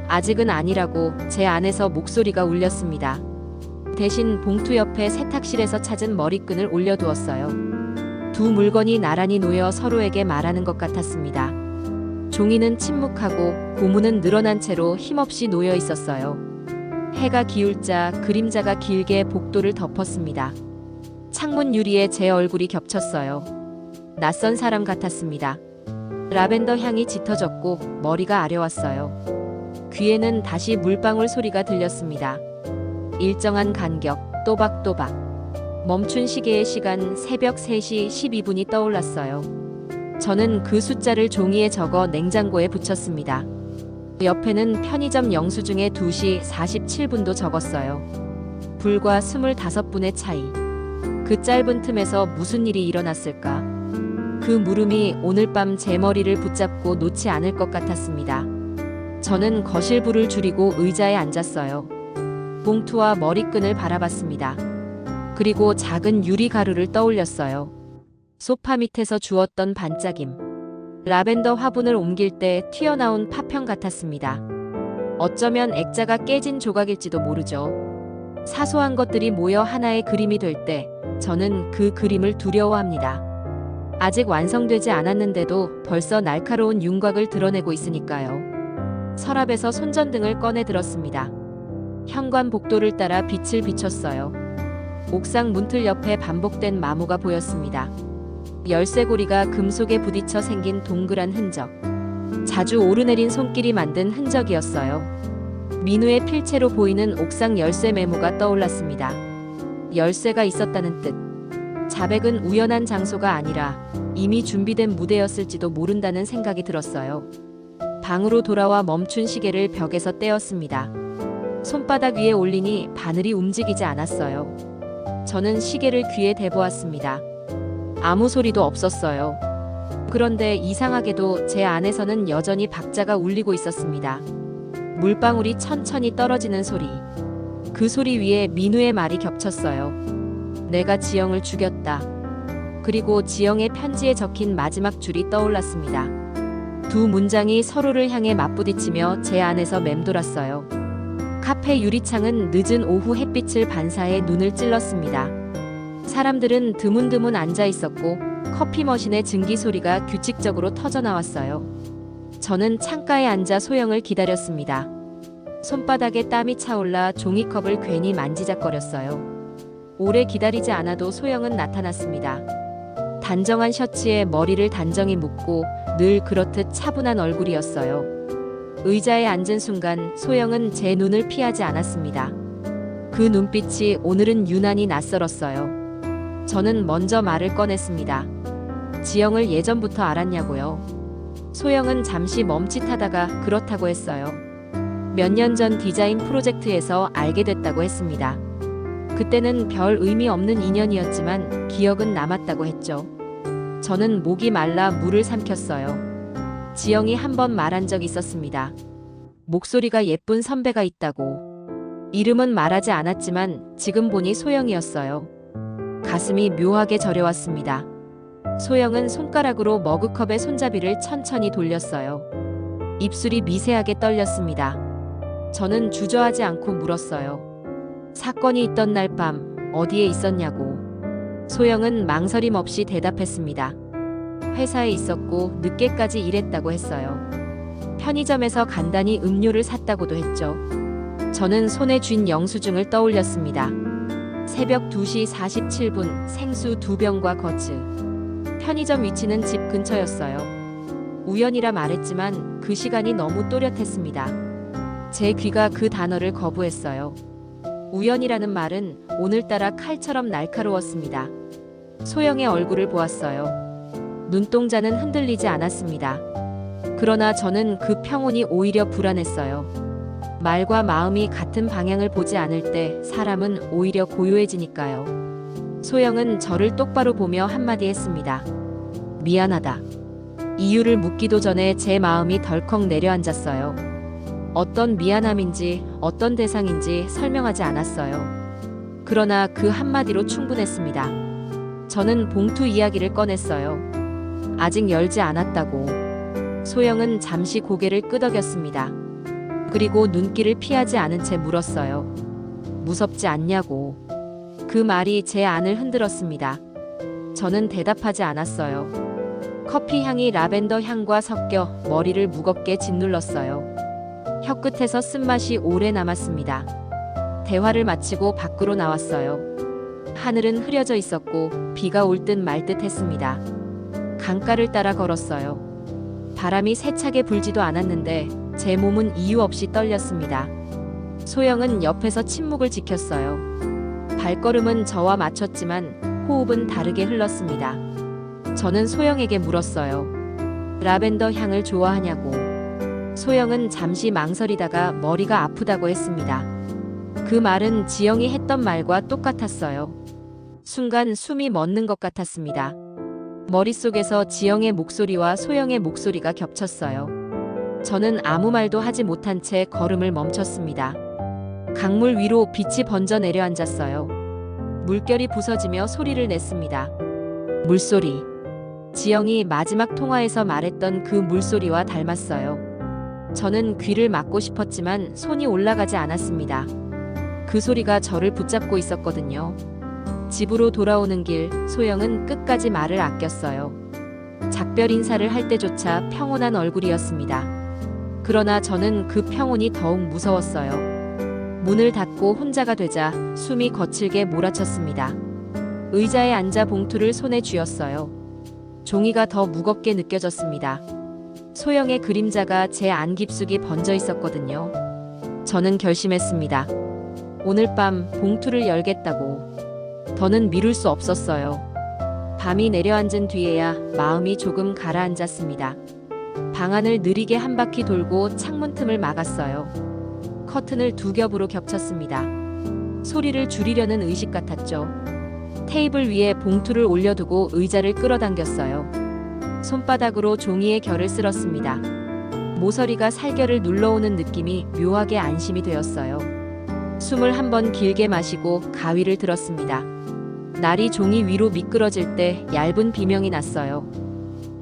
[SPEAKER 1] 아직은 아니라고 제 안에서 목소리가 울렸습니다. 대신 봉투 옆에 세탁실에서 찾은 머리끈을 올려두었어요. 두 물건이 나란히 놓여 서로에게 말하는 것 같았습니다. 종이는 침묵하고 고무는 늘어난 채로 힘없이 놓여 있었어요. 해가 기울자 그림자가 길게 복도를 덮었습니다. 창문 유리에 제 얼굴이 겹쳤어요. 낯선 사람 같았습니다. 라벤더 향이 짙어졌고 머리가 아려왔어요. 귀에는 다시 물방울 소리가 들렸습니다. 일정한 간격, 또박또박. 멈춘 시계의 시간 새벽 3시 12분이 떠올랐어요. 저는 그 숫자를 종이에 적어 냉장고에 붙였습니다. 옆에는 편의점 영수증에 2시 47분도 적었어요. 불과 25분의 차이. 그 짧은 틈에서 무슨 일이 일어났을까? 그 물음이 오늘 밤 제 머리를 붙잡고 놓지 않을 것 같았습니다. 저는 거실 불을 줄이고 의자에 앉았어요. 봉투와 머리끈을 바라봤습니다. 그리고 작은 유리 가루를 떠올렸어요. 소파 밑에서 주웠던 반짝임. 라벤더 화분을 옮길 때 튀어나온 파편 같았습니다. 어쩌면 액자가 깨진 조각일지도 모르죠. 사소한 것들이 모여 하나의 그림이 될 때 저는 그 그림을 두려워합니다. 아직 완성되지 않았는데도 벌써 날카로운 윤곽을 드러내고 있으니까요. 서랍에서 손전등을 꺼내 들었습니다. 현관 복도를 따라 빛을 비췄어요. 옥상 문틀 옆에 반복된 마모가 보였습니다. 열쇠고리가 금속에 부딪혀 생긴 동그란 흔적. 자주 오르내린 손길이 만든 흔적이었어요. 민우의 필체로 보이는 옥상 열쇠 메모가 떠올랐습니다. 열쇠가 있었다는 뜻. 자백은 우연한 장소가 아니라 이미 준비된 무대였을지도 모른다는 생각이 들었어요. 방으로 돌아와 멈춘 시계를 벽에서 떼었습니다. 손바닥 위에 올리니 바늘이 움직이지 않았어요. 저는 시계를 귀에 대보았습니다. 아무 소리도 없었어요. 그런데 이상하게도 제 안에서는 여전히 박자가 울리고 있었습니다. 물방울이 천천히 떨어지는 소리. 그 소리 위에 민우의 말이 겹쳤어요. 내가 지영을 죽였다. 그리고 지영의 편지에 적힌 마지막 줄이 떠올랐습니다. 두 문장이 서로를 향해 맞부딪히며 제 안에서 맴돌았어요. 카페 유리창은 늦은 오후 햇빛을 반사해 눈을 찔렀습니다. 사람들은 드문드문 앉아 있었고 커피 머신의 증기 소리가 규칙적으로 터져 나왔어요. 저는 창가에 앉아 소영을 기다렸습니다. 손바닥에 땀이 차올라 종이컵을 괜히 만지작거렸어요. 오래 기다리지 않아도 소영은 나타났습니다. 단정한 셔츠에 머리를 단정히 묶고 늘 그렇듯 차분한 얼굴이었어요. 의자에 앉은 순간 소영은 제 눈을 피하지 않았습니다. 그 눈빛이 오늘은 유난히 낯설었어요. 저는 먼저 말을 꺼냈습니다. 지영을 예전부터 알았냐고요. 소영은 잠시 멈칫하다가 그렇다고 했어요. 몇 년 전 디자인 프로젝트에서 알게 됐다고 했습니다. 그때는 별 의미 없는 인연이었지만 기억은 남았다고 했죠. 저는 목이 말라 물을 삼켰어요. 지영이 한 번 말한 적 있었습니다. 목소리가 예쁜 선배가 있다고. 이름은 말하지 않았지만 지금 보니 소영이었어요. 가슴이 묘하게 저려왔습니다. 소영은 손가락으로 머그컵의 손잡이를 천천히 돌렸어요. 입술이 미세하게 떨렸습니다. 저는 주저하지 않고 물었어요. 사건이 있던 날 밤 어디에 있었냐고. 소영은 망설임 없이 대답했습니다. 회사에 있었고 늦게까지 일했다고 했어요. 편의점에서 간단히 음료를 샀다고도 했죠. 저는 손에 쥔 영수증을 떠올렸습니다. 새벽 2시 47분 생수 2병과 거즈. 편의점 위치는 집 근처였어요. 우연이라 말했지만 그 시간이 너무 또렷했습니다. 제 귀가 그 단어를 거부했어요. 우연이라는 말은 오늘따라 칼처럼 날카로웠습니다. 소영의 얼굴을 보았어요. 눈동자는 흔들리지 않았습니다. 그러나 저는 그 평온이 오히려 불안했어요. 말과 마음이 같은 방향을 보지 않을 때 사람은 오히려 고요해지니까요. 소영은 저를 똑바로 보며 한마디 했습니다. 미안하다. 이유를 묻기도 전에 제 마음이 덜컥 내려앉았어요. 어떤 미안함인지 어떤 대상인지 설명하지 않았어요. 그러나 그 한마디로 충분했습니다. 저는 봉투 이야기를 꺼냈어요. 아직 열지 않았다고. 소영은 잠시 고개를 끄덕였습니다. 그리고 눈길을 피하지 않은 채 물었어요. 무섭지 않냐고. 그 말이 제 안을 흔들었습니다. 저는 대답하지 않았어요. 커피 향이 라벤더 향과 섞여 머리를 무겁게 짓눌렀어요. 혀끝에서 쓴맛이 오래 남았습니다. 대화를 마치고 밖으로 나왔어요. 하늘은 흐려져 있었고 비가 올 듯 말 듯 했습니다. 강가를 따라 걸었어요. 바람이 세차게 불지도 않았는데 제 몸은 이유 없이 떨렸습니다. 소영은 옆에서 침묵을 지켰어요. 발걸음은 저와 맞췄지만 호흡은 다르게 흘렀습니다. 저는 소영에게 물었어요. 라벤더 향을 좋아하냐고. 소영은 잠시 망설이다가 머리가 아프다고 했습니다. 그 말은 지영이 했던 말과 똑같았어요. 순간 숨이 멎는 것 같았습니다. 머릿속에서 지영의 목소리와 소영의 목소리가 겹쳤어요. 저는 아무 말도 하지 못한 채 걸음을 멈췄습니다. 강물 위로 빛이 번져 내려앉았어요. 물결이 부서지며 소리를 냈습니다. 물소리. 지영이 마지막 통화에서 말했던 그 물소리와 닮았어요. 저는 귀를 막고 싶었지만 손이 올라가지 않았습니다. 그 소리가 저를 붙잡고 있었거든요. 집으로 돌아오는 길, 소영은 끝까지 말을 아꼈어요. 작별 인사를 할 때조차 평온한 얼굴이었습니다. 그러나 저는 그 평온이 더욱 무서웠어요. 문을 닫고 혼자가 되자 숨이 거칠게 몰아쳤습니다. 의자에 앉아 봉투를 손에 쥐었어요. 종이가 더 무겁게 느껴졌습니다. 소영의 그림자가 제 안 깊숙이 번져 있었거든요. 저는 결심했습니다. 오늘 밤 봉투를 열겠다고. 더는 미룰 수 없었어요. 밤이 내려앉은 뒤에야 마음이 조금 가라앉았습니다. 방 안을 느리게 한 바퀴 돌고 창문 틈을 막았어요. 커튼을 두 겹으로 겹쳤습니다. 소리를 줄이려는 의식 같았죠. 테이블 위에 봉투를 올려두고 의자를 끌어당겼어요. 손바닥으로 종이의 결을 쓸었습니다. 모서리가 살결을 눌러오는 느낌이 묘하게 안심이 되었어요. 숨을 한 번 길게 마시고 가위를 들었습니다. 날이 종이 위로 미끄러질 때 얇은 비명이 났어요.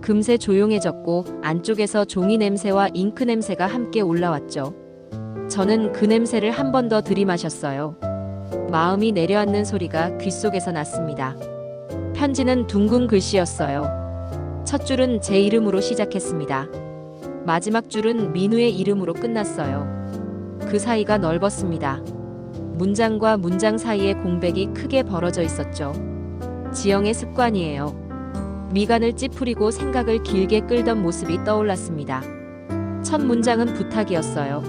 [SPEAKER 1] 금세 조용해졌고 안쪽에서 종이 냄새와 잉크 냄새가 함께 올라왔죠. 저는 그 냄새를 한 번 더 들이마셨어요. 마음이 내려앉는 소리가 귓속에서 났습니다. 편지는 둥근 글씨였어요. 첫 줄은 제 이름으로 시작했습니다. 마지막 줄은 민우의 이름으로 끝났어요. 그 사이가 넓었습니다. 문장과 문장 사이에 공백이 크게 벌어져 있었죠. 지영의 습관이에요. 미간을 찌푸리고 생각을 길게 끌던 모습이 떠올랐습니다. 첫 문장은 부탁이었어요.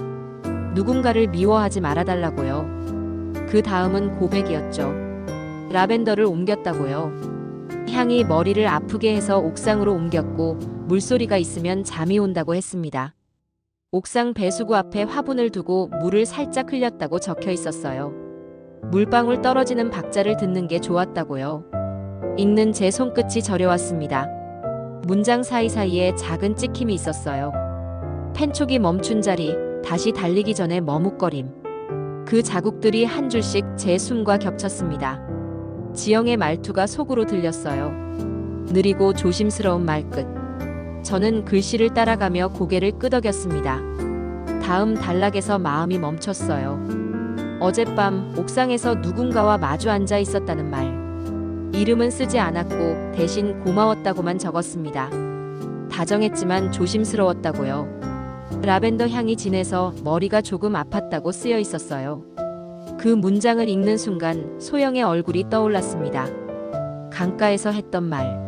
[SPEAKER 1] 누군가를 미워하지 말아달라고요. 그 다음은 고백이었죠. 라벤더를 옮겼다고요. 향이 머리를 아프게 해서 옥상으로 옮겼고 물소리가 있으면 잠이 온다고 했습니다. 옥상 배수구 앞에 화분을 두고 물을 살짝 흘렸다고 적혀 있었어요. 물방울 떨어지는 박자를 듣는 게 좋았다고요. 읽는 제 손끝이 저려왔습니다. 문장 사이사이에 작은 찍힘이 있었어요. 펜촉이 멈춘 자리, 다시 달리기 전에 머뭇거림. 그 자국들이 한 줄씩 제 숨과 겹쳤습니다. 지영의 말투가 속으로 들렸어요. 느리고 조심스러운 말끝. 저는 글씨를 따라가며 고개를 끄덕였습니다. 다음 단락에서 마음이 멈췄어요. 어젯밤 옥상에서 누군가와 마주 앉아 있었다는 말. 이름은 쓰지 않았고 대신 고마웠다고만 적었습니다. 다정했지만 조심스러웠다고요. 라벤더 향이 진해서 머리가 조금 아팠다고 쓰여 있었어요. 그 문장을 읽는 순간 소영의 얼굴이 떠올랐습니다. 강가에서 했던 말.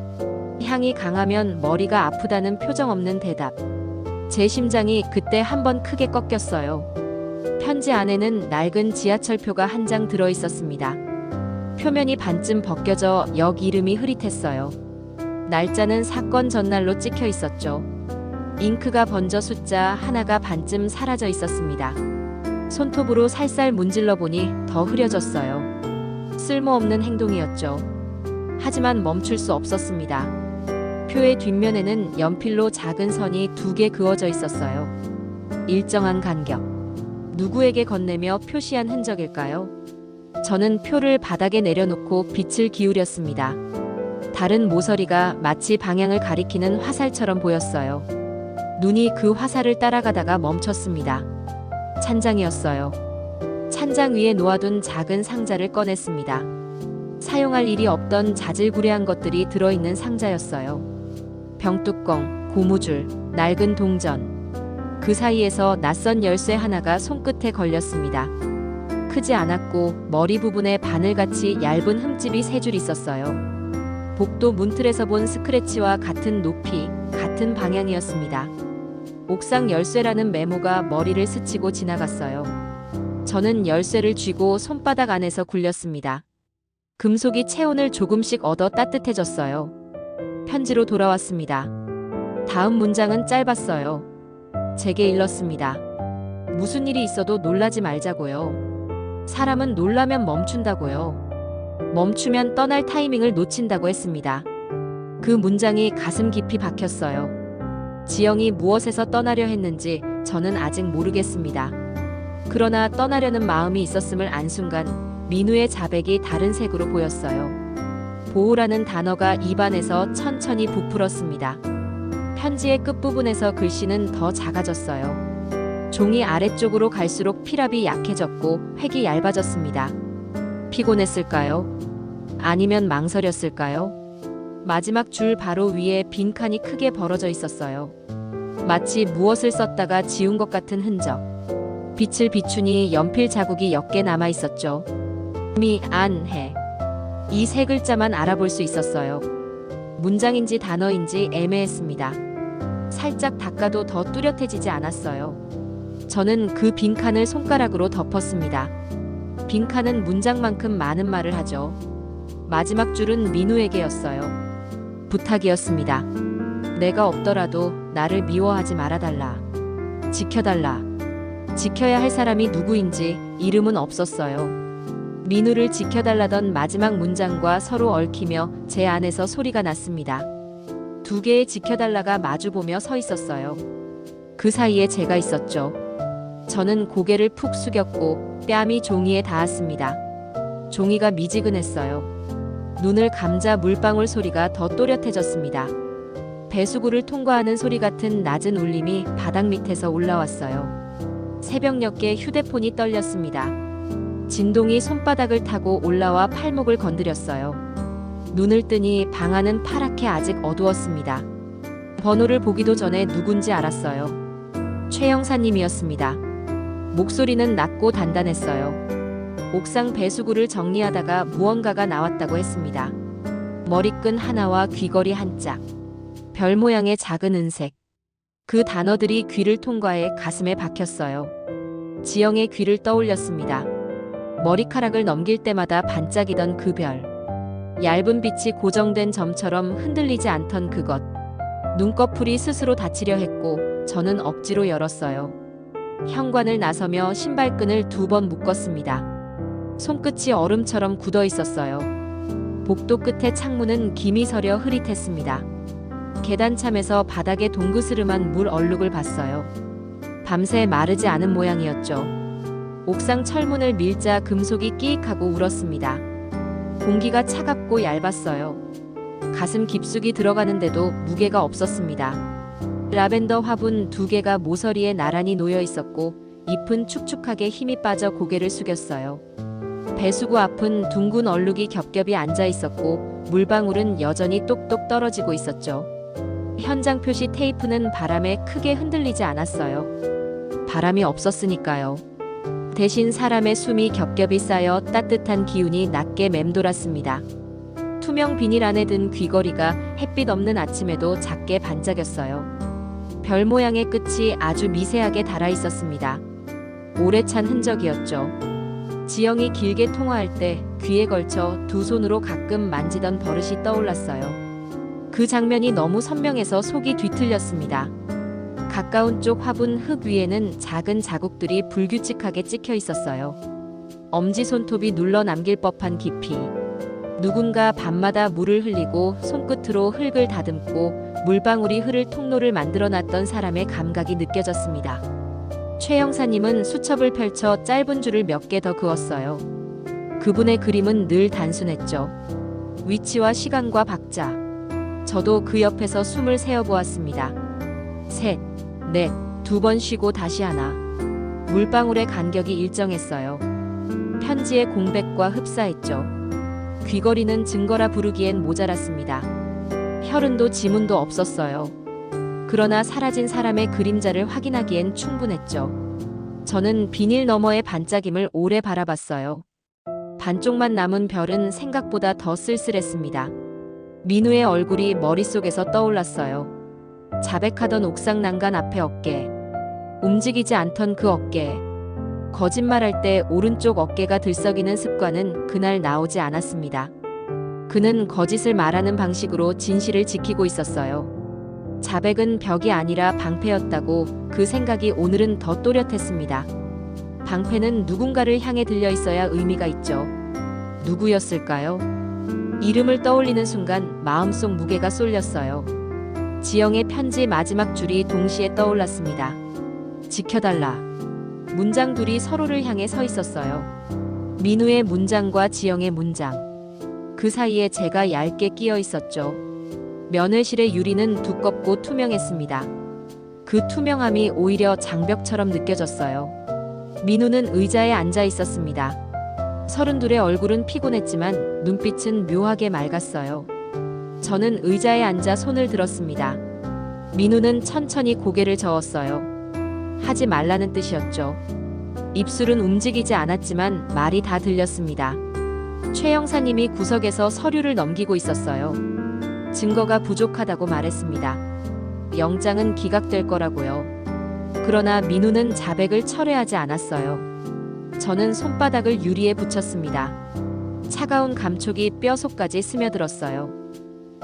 [SPEAKER 1] 향이 강하면 머리가 아프다는 표정 없는 대답. 제 심장이 그때 한번 크게 꺾였어요. 편지 안에는 낡은 지하철표가 한 장 들어 있었습니다. 표면이 반쯤 벗겨져 역 이름이 흐릿했어요. 날짜는 사건 전날로 찍혀 있었죠. 잉크가 번져 숫자 하나가 반쯤 사라져 있었습니다. 손톱으로 살살 문질러 보니 더 흐려졌어요. 쓸모없는 행동이었죠. 하지만 멈출 수 없었습니다. 표의 뒷면에는 연필로 작은 선이 2개 그어져 있었어요. 일정한 간격. 누구에게 건네며 표시한 흔적일까요? 저는 표를 바닥에 내려놓고 빛을 기울였습니다. 다른 모서리가 마치 방향을 가리키는 화살처럼 보였어요. 눈이 그 화살을 따라가다가 멈췄습니다. 찬장이었어요. 찬장 위에 놓아둔 작은 상자를 꺼냈습니다. 사용할 일이 없던 자질구레한 것들이 들어있는 상자였어요. 병뚜껑, 고무줄, 낡은 동전. 그 사이에서 낯선 열쇠 하나가 손끝에 걸렸습니다. 크지 않았고 머리 부분에 바늘같이 얇은 흠집이 3줄 있었어요. 복도 문틀에서 본 스크래치와 같은 높이, 같은 방향이었습니다. 옥상 열쇠라는 메모가 머리를 스치고 지나갔어요. 저는 열쇠를 쥐고 손바닥 안에서 굴렸습니다. 금속이 체온을 조금씩 얻어 따뜻해졌어요. 편지로 돌아왔습니다. 다음 문장은 짧았어요. 제게 일렀습니다. 무슨 일이 있어도 놀라지 말자고요. 사람은 놀라면 멈춘다고요. 멈추면 떠날 타이밍을 놓친다고 했습니다. 그 문장이 가슴 깊이 박혔어요. 지영이 무엇에서 떠나려 했는지 저는 아직 모르겠습니다. 그러나 떠나려는 마음이 있었음을 안 순간 민우의 자백이 다른 색으로 보였어요. 보호라는 단어가 입안에서 천천히 부풀었습니다. 편지의 끝부분에서 글씨는 더 작아졌어요. 종이 아래쪽으로 갈수록 필압이 약해졌고 획이 얇아졌습니다. 피곤했을까요? 아니면 망설였을까요? 마지막 줄 바로 위에 빈칸이 크게 벌어져 있었어요. 마치 무엇을 썼다가 지운 것 같은 흔적. 빛을 비추니 연필 자국이 옅게 남아 있었죠. 미안해. 이 3글자만 알아볼 수 있었어요. 문장인지 단어인지 애매했습니다. 살짝 닦아도 더 뚜렷해지지 않았어요. 저는 그 빈칸을 손가락으로 덮었습니다. 빈칸은 문장만큼 많은 말을 하죠. 마지막 줄은 민우에게였어요. 부탁이었습니다. 내가 없더라도 나를 미워하지 말아달라. 지켜달라. 지켜야 할 사람이 누구인지 이름은 없었어요. 민우를 지켜달라던 마지막 문장과 서로 얽히며 제 안에서 소리가 났습니다. 2개의 지켜달라가 마주보며 서 있었어요. 그 사이에 제가 있었죠. 저는 고개를 푹 숙였고 뺨이 종이에 닿았습니다. 종이가 미지근했어요. 눈을 감자 물방울 소리가 더 또렷해졌습니다. 배수구를 통과하는 소리 같은 낮은 울림이 바닥 밑에서 올라왔어요. 새벽녘에 휴대폰이 떨렸습니다. 진동이 손바닥을 타고 올라와 팔목을 건드렸어요. 눈을 뜨니 방 안은 파랗게 아직 어두웠습니다. 번호를 보기도 전에 누군지 알았어요. 최 형사님이었습니다. 목소리는 낮고 단단했어요. 옥상 배수구를 정리하다가 무언가가 나왔다고 했습니다. 머리끈 하나와 귀걸이 한 짝, 별 모양의 작은 은색. 그 단어들이 귀를 통과해 가슴에 박혔어요. 지영의 귀를 떠올렸습니다. 머리카락을 넘길 때마다 반짝이던 그 별. 얇은 빛이 고정된 점처럼 흔들리지 않던 그것. 눈꺼풀이 스스로 닫히려 했고 저는 억지로 열었어요. 현관을 나서며 신발끈을 2번 묶었습니다. 손끝이 얼음처럼 굳어 있었어요. 복도 끝에 창문은 김이 서려 흐릿했습니다. 계단참에서 바닥에 동그스름한 물 얼룩을 봤어요. 밤새 마르지 않은 모양이었죠. 옥상 철문을 밀자 금속이 끼익하고 울었습니다. 공기가 차갑고 얇았어요. 가슴 깊숙이 들어가는데도 무게가 없었습니다. 라벤더 화분 2개가 모서리에 나란히 놓여 있었고 잎은 축축하게 힘이 빠져 고개를 숙였어요. 배수구 앞은 둥근 얼룩이 겹겹이 앉아 있었고 물방울은 여전히 똑똑 떨어지고 있었죠. 현장 표시 테이프는 바람에 크게 흔들리지 않았어요. 바람이 없었으니까요. 대신 사람의 숨이 겹겹이 쌓여 따뜻한 기운이 낮게 맴돌았습니다. 투명 비닐 안에 든 귀걸이가 햇빛 없는 아침에도 작게 반짝였어요. 별 모양의 끝이 아주 미세하게 닳아 있었습니다. 오래 찬 흔적이었죠. 지영이 길게 통화할 때 귀에 걸쳐 2 손으로 가끔 만지던 버릇이 떠올랐어요. 그 장면이 너무 선명해서 속이 뒤틀렸습니다. 가까운 쪽 화분 흙 위에는 작은 자국들이 불규칙하게 찍혀 있었어요. 엄지손톱이 눌러 남길 법한 깊이. 누군가 밤마다 물을 흘리고 손끝으로 흙을 다듬고 물방울이 흐를 통로를 만들어놨던 사람의 감각이 느껴졌습니다. 최 형사님은 수첩을 펼쳐 짧은 줄을 몇 개 더 그었어요. 그분의 그림은 늘 단순했죠. 위치와 시간과 박자. 저도 그 옆에서 숨을 세어보았습니다. 3, 4, 2번 쉬고 다시 하나. 물방울의 간격이 일정했어요. 편지의 공백과 흡사했죠. 귀걸이는 증거라 부르기엔 모자랐습니다. 혈흔도 지문도 없었어요. 그러나 사라진 사람의 그림자를 확인하기엔 충분했죠. 저는 비닐 너머의 반짝임을 오래 바라봤어요. 반쪽만 남은 별은 생각보다 더 쓸쓸했습니다. 민우의 얼굴이 머릿속에서 떠올랐어요. 자백하던 옥상 난간 앞에 어깨. 움직이지 않던 그 어깨. 거짓말할 때 오른쪽 어깨가 들썩이는 습관은 그날 나오지 않았습니다. 그는 거짓을 말하는 방식으로 진실을 지키고 있었어요. 자백은 벽이 아니라 방패였다고 그 생각이 오늘은 더 또렷했습니다. 방패는 누군가를 향해 들려 있어야 의미가 있죠. 누구였을까요? 이름을 떠올리는 순간 마음속 무게가 쏠렸어요. 지영의 편지 마지막 줄이 동시에 떠올랐습니다. 지켜달라. 문장 둘이 서로를 향해 서 있었어요. 민우의 문장과 지영의 문장. 그 사이에 제가 얇게 끼어 있었죠. 면회실의 유리는 두껍고 투명했습니다. 그 투명함이 오히려 장벽처럼 느껴졌어요. 민우는 의자에 앉아 있었습니다. 32의 얼굴은 피곤했지만 눈빛은 묘하게 맑았어요. 저는 의자에 앉아 손을 들었습니다. 민우는 천천히 고개를 저었어요. 하지 말라는 뜻이었죠. 입술은 움직이지 않았지만 말이 다 들렸습니다. 최 형사님이 구석에서 서류를 넘기고 있었어요. 증거가 부족하다고 말했습니다. 영장은 기각될 거라고요. 그러나 민우는 자백을 철회하지 않았어요. 저는 손바닥을 유리에 붙였습니다. 차가운 감촉이 뼈 속까지 스며들었어요.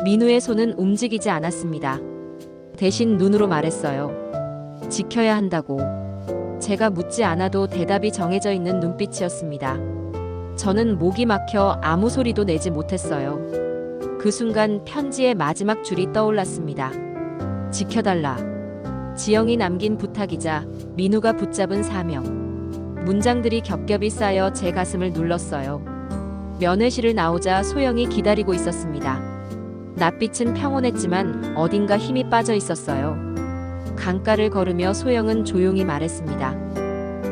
[SPEAKER 1] 민우의 손은 움직이지 않았습니다. 대신 눈으로 말했어요. 지켜야 한다고. 제가 묻지 않아도 대답이 정해져 있는 눈빛이었습니다. 저는 목이 막혀 아무 소리도 내지 못했어요. 그 순간 편지의 마지막 줄이 떠올랐습니다. 지켜달라. 지영이 남긴 부탁이자 민우가 붙잡은 사명. 문장들이 겹겹이 쌓여 제 가슴을 눌렀어요. 면회실을 나오자 소영이 기다리고 있었습니다. 낯빛은 평온했지만 어딘가 힘이 빠져 있었어요. 강가를 걸으며 소영은 조용히 말했습니다.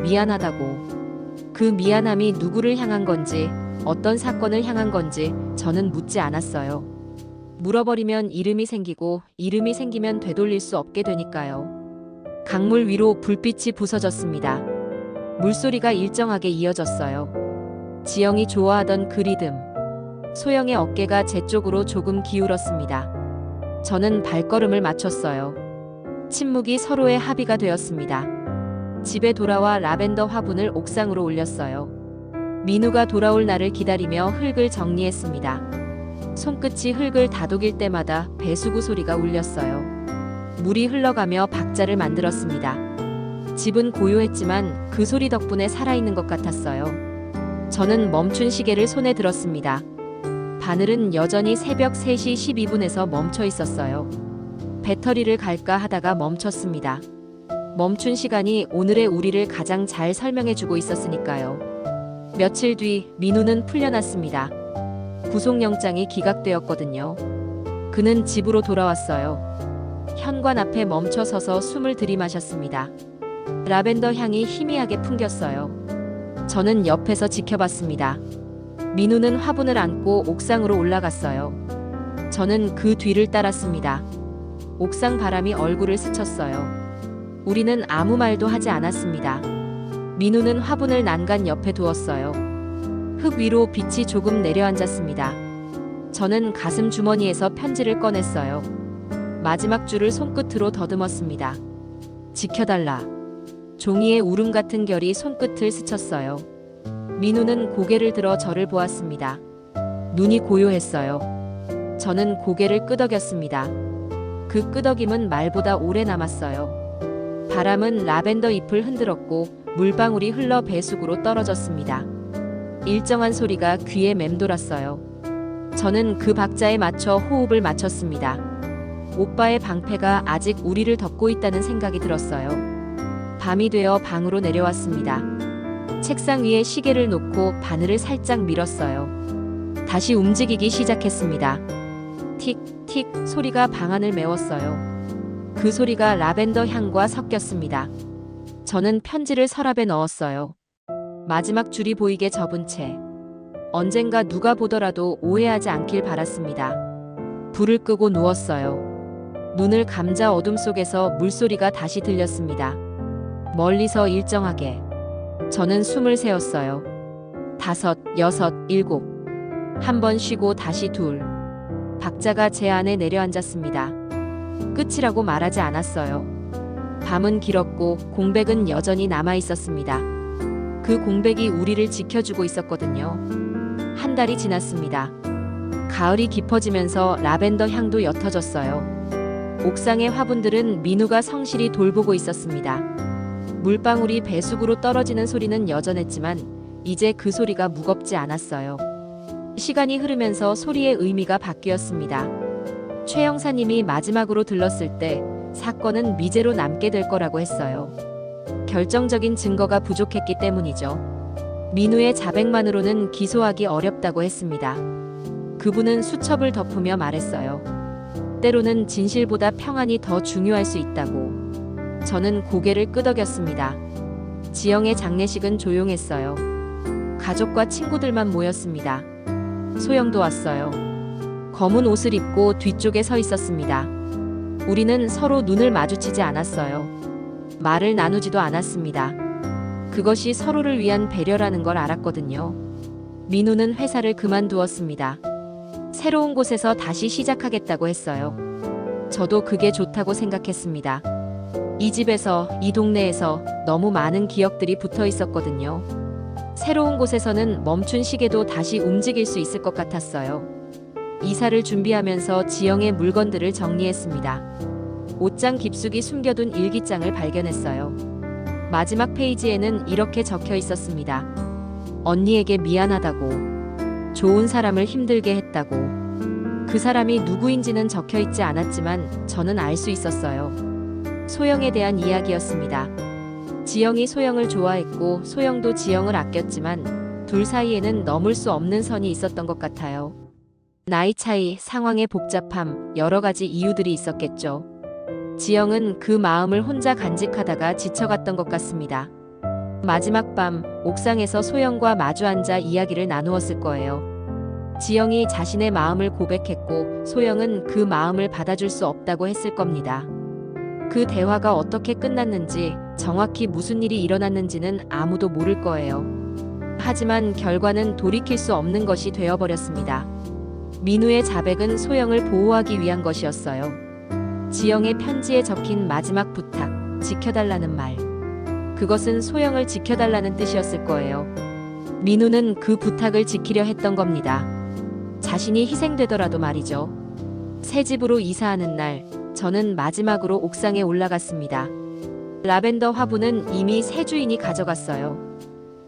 [SPEAKER 1] 미안하다고. 그 미안함이 누구를 향한 건지, 어떤 사건을 향한 건지 저는 묻지 않았어요. 물어버리면 이름이 생기고 이름이 생기면 되돌릴 수 없게 되니까요. 강물 위로 불빛이 부서졌습니다. 물소리가 일정하게 이어졌어요. 지영이 좋아하던 그 리듬. 소영의 어깨가 제 쪽으로 조금 기울었습니다. 저는 발걸음을 맞췄어요. 침묵이 서로의 합의가 되었습니다. 집에 돌아와 라벤더 화분을 옥상으로 올렸어요. 민우가 돌아올 날을 기다리며 흙을 정리했습니다. 손끝이 흙을 다독일 때마다 배수구 소리가 울렸어요. 물이 흘러가며 박자를 만들었습니다. 집은 고요했지만 그 소리 덕분에 살아있는 것 같았어요. 저는 멈춘 시계를 손에 들었습니다. 바늘은 여전히 새벽 3시 12분에서 멈춰 있었어요. 배터리를 갈까 하다가 멈췄습니다. 멈춘 시간이 오늘의 우리를 가장 잘 설명해주고 있었으니까요. 며칠 뒤 민우는 풀려났습니다. 구속영장이 기각되었거든요. 그는 집으로 돌아왔어요. 현관 앞에 멈춰 서서 숨을 들이마셨습니다. 라벤더 향이 희미하게 풍겼어요. 저는 옆에서 지켜봤습니다. 민우는 화분을 안고 옥상으로 올라갔어요. 저는 그 뒤를 따랐습니다. 옥상 바람이 얼굴을 스쳤어요. 우리는 아무 말도 하지 않았습니다. 민우는 화분을 난간 옆에 두었어요. 흙 위로 빛이 조금 내려앉았습니다. 저는 가슴 주머니에서 편지를 꺼냈어요. 마지막 줄을 손끝으로 더듬었습니다. 지켜달라. 종이의 울음 같은 결이 손끝을 스쳤어요. 민우는 고개를 들어 저를 보았습니다. 눈이 고요했어요. 저는 고개를 끄덕였습니다. 그 끄덕임은 말보다 오래 남았어요. 바람은 라벤더 잎을 흔들었고 물방울이 흘러 배수구로 떨어졌습니다. 일정한 소리가 귀에 맴돌았어요. 저는 그 박자에 맞춰 호흡을 맞췄습니다. 오빠의 방패가 아직 우리를 덮고 있다는 생각이 들었어요. 밤이 되어 방으로 내려왔습니다. 책상 위에 시계를 놓고 바늘을 살짝 밀었어요. 다시 움직이기 시작했습니다. 틱, 틱 소리가 방 안을 메웠어요. 그 소리가 라벤더 향과 섞였습니다. 저는 편지를 서랍에 넣었어요. 마지막 줄이 보이게 접은 채. 언젠가 누가 보더라도 오해하지 않길 바랐습니다. 불을 끄고 누웠어요. 눈을 감자 어둠 속에서 물소리가 다시 들렸습니다. 멀리서 일정하게. 저는 숨을 세었어요. 5, 6, 7. 한 번 쉬고 다시 2. 박자가 제 안에 내려앉았습니다. 끝이라고 말하지 않았어요. 밤은 길었고 공백은 여전히 남아 있었습니다. 그 공백이 우리를 지켜주고 있었거든요. 한 달이 지났습니다. 가을이 깊어지면서 라벤더 향도 옅어졌어요. 옥상의 화분들은 민우가 성실히 돌보고 있었습니다. 물방울이 배수구로 떨어지는 소리는 여전했지만 이제 그 소리가 무겁지 않았어요. 시간이 흐르면서 소리의 의미가 바뀌었습니다. 최 형사님이 마지막으로 들렀을 때 사건은 미제로 남게 될 거라고 했어요. 결정적인 증거가 부족했기 때문이죠. 민우의 자백만으로는 기소하기 어렵다고 했습니다. 그분은 수첩을 덮으며 말했어요. 때로는 진실보다 평안이 더 중요할 수 있다고. 저는 고개를 끄덕였습니다. 지영의 장례식은 조용했어요. 가족과 친구들만 모였습니다. 소영도 왔어요. 검은 옷을 입고 뒤쪽에 서 있었습니다. 우리는 서로 눈을 마주치지 않았어요. 말을 나누지도 않았습니다. 그것이 서로를 위한 배려라는 걸 알았거든요. 민우는 회사를 그만두었습니다. 새로운 곳에서 다시 시작하겠다고 했어요. 저도 그게 좋다고 생각했습니다. 이 집에서, 이 동네에서 너무 많은 기억들이 붙어 있었거든요. 새로운 곳에서는 멈춘 시계도 다시 움직일 수 있을 것 같았어요. 이사를 준비하면서 지영의 물건들을 정리했습니다. 옷장 깊숙이 숨겨둔 일기장을 발견했어요. 마지막 페이지에는 이렇게 적혀 있었습니다. 언니에게 미안하다고. 좋은 사람을 힘들게 했다고. 그 사람이 누구인지는 적혀 있지 않았지만 저는 알 수 있었어요. 소영에 대한 이야기였습니다. 지영이 소영을 좋아했고 소영도 지영을 아꼈지만 둘 사이에는 넘을 수 없는 선이 있었던 것 같아요. 나이 차이, 상황의 복잡함, 여러 가지 이유들이 있었겠죠. 지영은 그 마음을 혼자 간직하다가 지쳐갔던 것 같습니다. 마지막 밤 옥상에서 소영과 마주 앉아 이야기를 나누었을 거예요. 지영이 자신의 마음을 고백했고 소영은 그 마음을 받아줄 수 없다고 했을 겁니다. 그 대화가 어떻게 끝났는지, 정확히 무슨 일이 일어났는지는 아무도 모를 거예요. 하지만 결과는 돌이킬 수 없는 것이 되어버렸습니다. 민우의 자백은 소영을 보호하기 위한 것이었어요. 지영의 편지에 적힌 마지막 부탁, 지켜달라는 말. 그것은 소영을 지켜달라는 뜻이었을 거예요. 민우는 그 부탁을 지키려 했던 겁니다. 자신이 희생되더라도 말이죠. 새 집으로 이사하는 날, 저는 마지막으로 옥상에 올라갔습니다. 라벤더 화분은 이미 새 주인이 가져갔어요.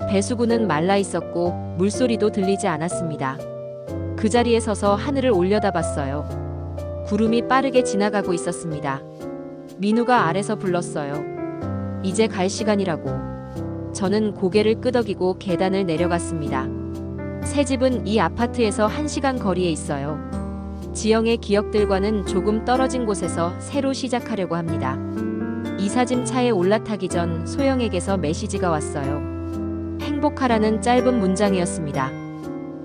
[SPEAKER 1] 배수구는 말라 있었고 물소리도 들리지 않았습니다. 그 자리에 서서 하늘을 올려다봤어요. 구름이 빠르게 지나가고 있었습니다. 민우가 아래서 불렀어요. 이제 갈 시간이라고. 저는 고개를 끄덕이고 계단을 내려갔습니다. 새 집은 이 아파트에서 1시간 거리에 있어요. 지영의 기억들과는 조금 떨어진 곳에서 새로 시작하려고 합니다. 이사짐 차에 올라타기 전 소영에게서 메시지가 왔어요. 행복하라는 짧은 문장이었습니다.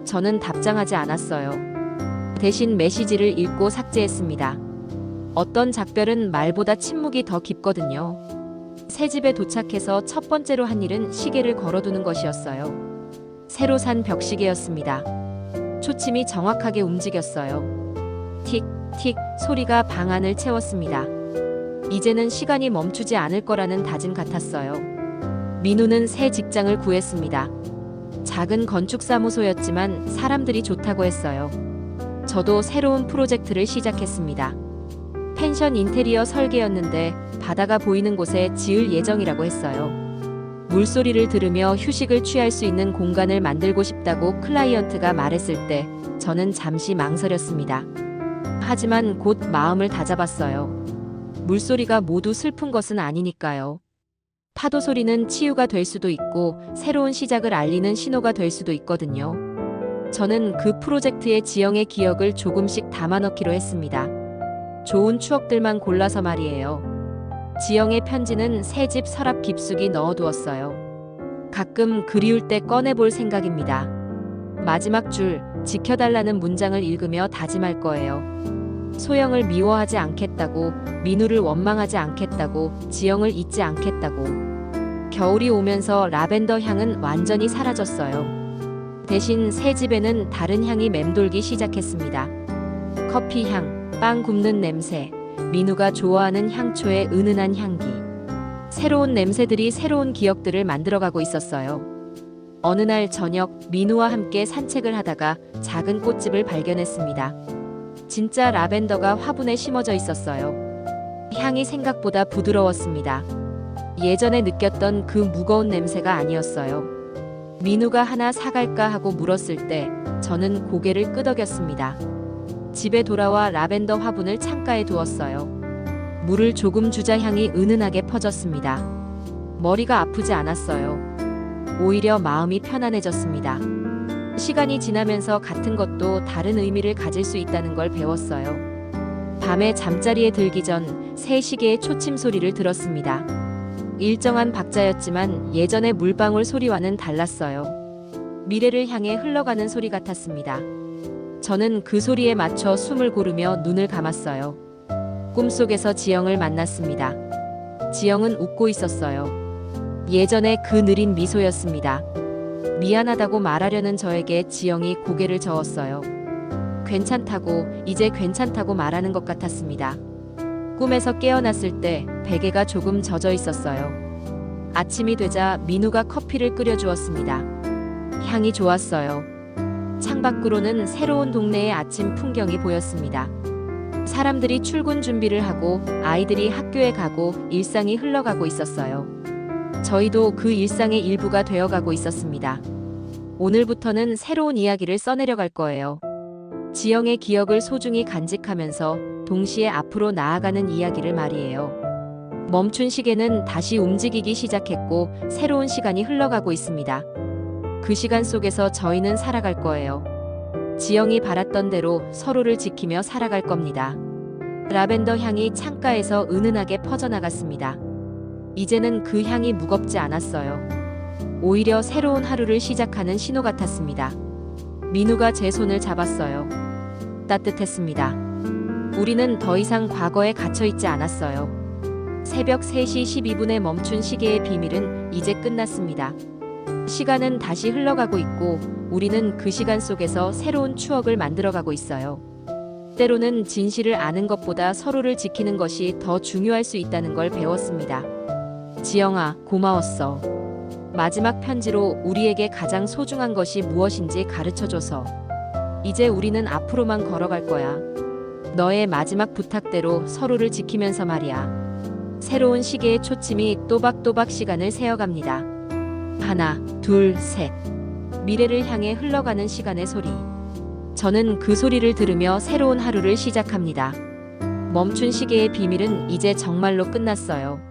[SPEAKER 1] 저는 답장하지 않았어요. 대신 메시지를 읽고 삭제했습니다. 어떤 작별은 말보다 침묵이 더 깊거든요. 새 집에 도착해서 첫 번째로 한 일은 시계를 걸어두는 것이었어요. 새로 산 벽시계였습니다. 초침이 정확하게 움직였어요. 틱, 틱 소리가 방 안을 채웠습니다. 이제는 시간이 멈추지 않을 거라는 다짐 같았어요. 민우는 새 직장을 구했습니다. 작은 건축사무소였지만 사람들이 좋다고 했어요. 저도 새로운 프로젝트를 시작했습니다. 펜션 인테리어 설계였는데 바다가 보이는 곳에 지을 예정이라고 했어요. 물소리를 들으며 휴식을 취할 수 있는 공간을 만들고 싶다고 클라이언트가 말했을 때 저는 잠시 망설였습니다. 하지만 곧 마음을 다잡았어요. 물소리가 모두 슬픈 것은 아니니까요. 파도 소리는 치유가 될 수도 있고 새로운 시작을 알리는 신호가 될 수도 있거든요. 저는 그 프로젝트에 지영의 기억을 조금씩 담아넣기로 했습니다. 좋은 추억들만 골라서 말이에요. 지영의 편지는 새 집 서랍 깊숙이 넣어두었어요. 가끔 그리울 때 꺼내볼 생각입니다. 마지막 줄, 지켜달라는 문장을 읽으며 다짐할 거예요. 소영을 미워하지 않겠다고, 민우를 원망하지 않겠다고, 지영을 잊지 않겠다고. 겨울이 오면서 라벤더 향은 완전히 사라졌어요. 대신 새 집에는 다른 향이 맴돌기 시작했습니다. 커피 향, 빵 굽는 냄새, 민우가 좋아하는 향초의 은은한 향기. 새로운 냄새들이 새로운 기억들을 만들어가고 있었어요. 어느 날 저녁, 민우와 함께 산책을 하다가 작은 꽃집을 발견했습니다. 진짜 라벤더가 화분에 심어져 있었어요. 향이 생각보다 부드러웠습니다. 예전에 느꼈던 그 무거운 냄새가 아니었어요. 민우가 하나 사갈까 하고 물었을 때 저는 고개를 끄덕였습니다. 집에 돌아와 라벤더 화분을 창가에 두었어요. 물을 조금 주자 향이 은은하게 퍼졌습니다. 머리가 아프지 않았어요. 오히려 마음이 편안해졌습니다. 시간이 지나면서 같은 것도 다른 의미를 가질 수 있다는 걸 배웠어요. 밤에 잠자리에 들기 전 새 시계의 초침 소리를 들었습니다. 일정한 박자였지만 예전의 물방울 소리와는 달랐어요. 미래를 향해 흘러가는 소리 같았습니다. 저는 그 소리에 맞춰 숨을 고르며 눈을 감았어요. 꿈속에서 지영을 만났습니다. 지영은 웃고 있었어요. 예전의 그 느린 미소였습니다. 미안하다고 말하려는 저에게 지영이 고개를 저었어요. 괜찮다고, 이제 괜찮다고 말하는 것 같았습니다. 꿈에서 깨어났을 때 베개가 조금 젖어 있었어요. 아침이 되자 민우가 커피를 끓여주었습니다. 향이 좋았어요. 창밖으로는 새로운 동네의 아침 풍경이 보였습니다. 사람들이 출근 준비를 하고 아이들이 학교에 가고 일상이 흘러가고 있었어요. 저희도 그 일상의 일부가 되어가고 있었습니다. 오늘부터는 새로운 이야기를 써내려갈 거예요. 지영의 기억을 소중히 간직하면서 동시에 앞으로 나아가는 이야기를 말이에요. 멈춘 시계는 다시 움직이기 시작했고 새로운 시간이 흘러가고 있습니다. 그 시간 속에서 저희는 살아갈 거예요. 지영이 바랐던 대로 서로를 지키며 살아갈 겁니다. 라벤더 향이 창가에서 은은하게 퍼져나갔습니다. 이제는 그 향이 무겁지 않았어요. 오히려 새로운 하루를 시작하는 신호 같았습니다. 민우가 제 손을 잡았어요. 따뜻했습니다. 우리는 더 이상 과거에 갇혀 있지 않았어요. 새벽 3시 12분에 멈춘 시계의 비밀은 이제 끝났습니다. 시간은 다시 흘러가고 있고 우리는 그 시간 속에서 새로운 추억을 만들어가고 있어요. 때로는 진실을 아는 것보다 서로를 지키는 것이 더 중요할 수 있다는 걸 배웠습니다. 지영아, 고마웠어. 마지막 편지로 우리에게 가장 소중한 것이 무엇인지 가르쳐줘서. 이제 우리는 앞으로만 걸어갈 거야. 너의 마지막 부탁대로 서로를 지키면서 말이야. 새로운 시계의 초침이 또박또박 시간을 세어갑니다. 하나, 둘, 셋. 미래를 향해 흘러가는 시간의 소리. 저는 그 소리를 들으며 새로운 하루를 시작합니다. 멈춘 시계의 비밀은 이제 정말로 끝났어요.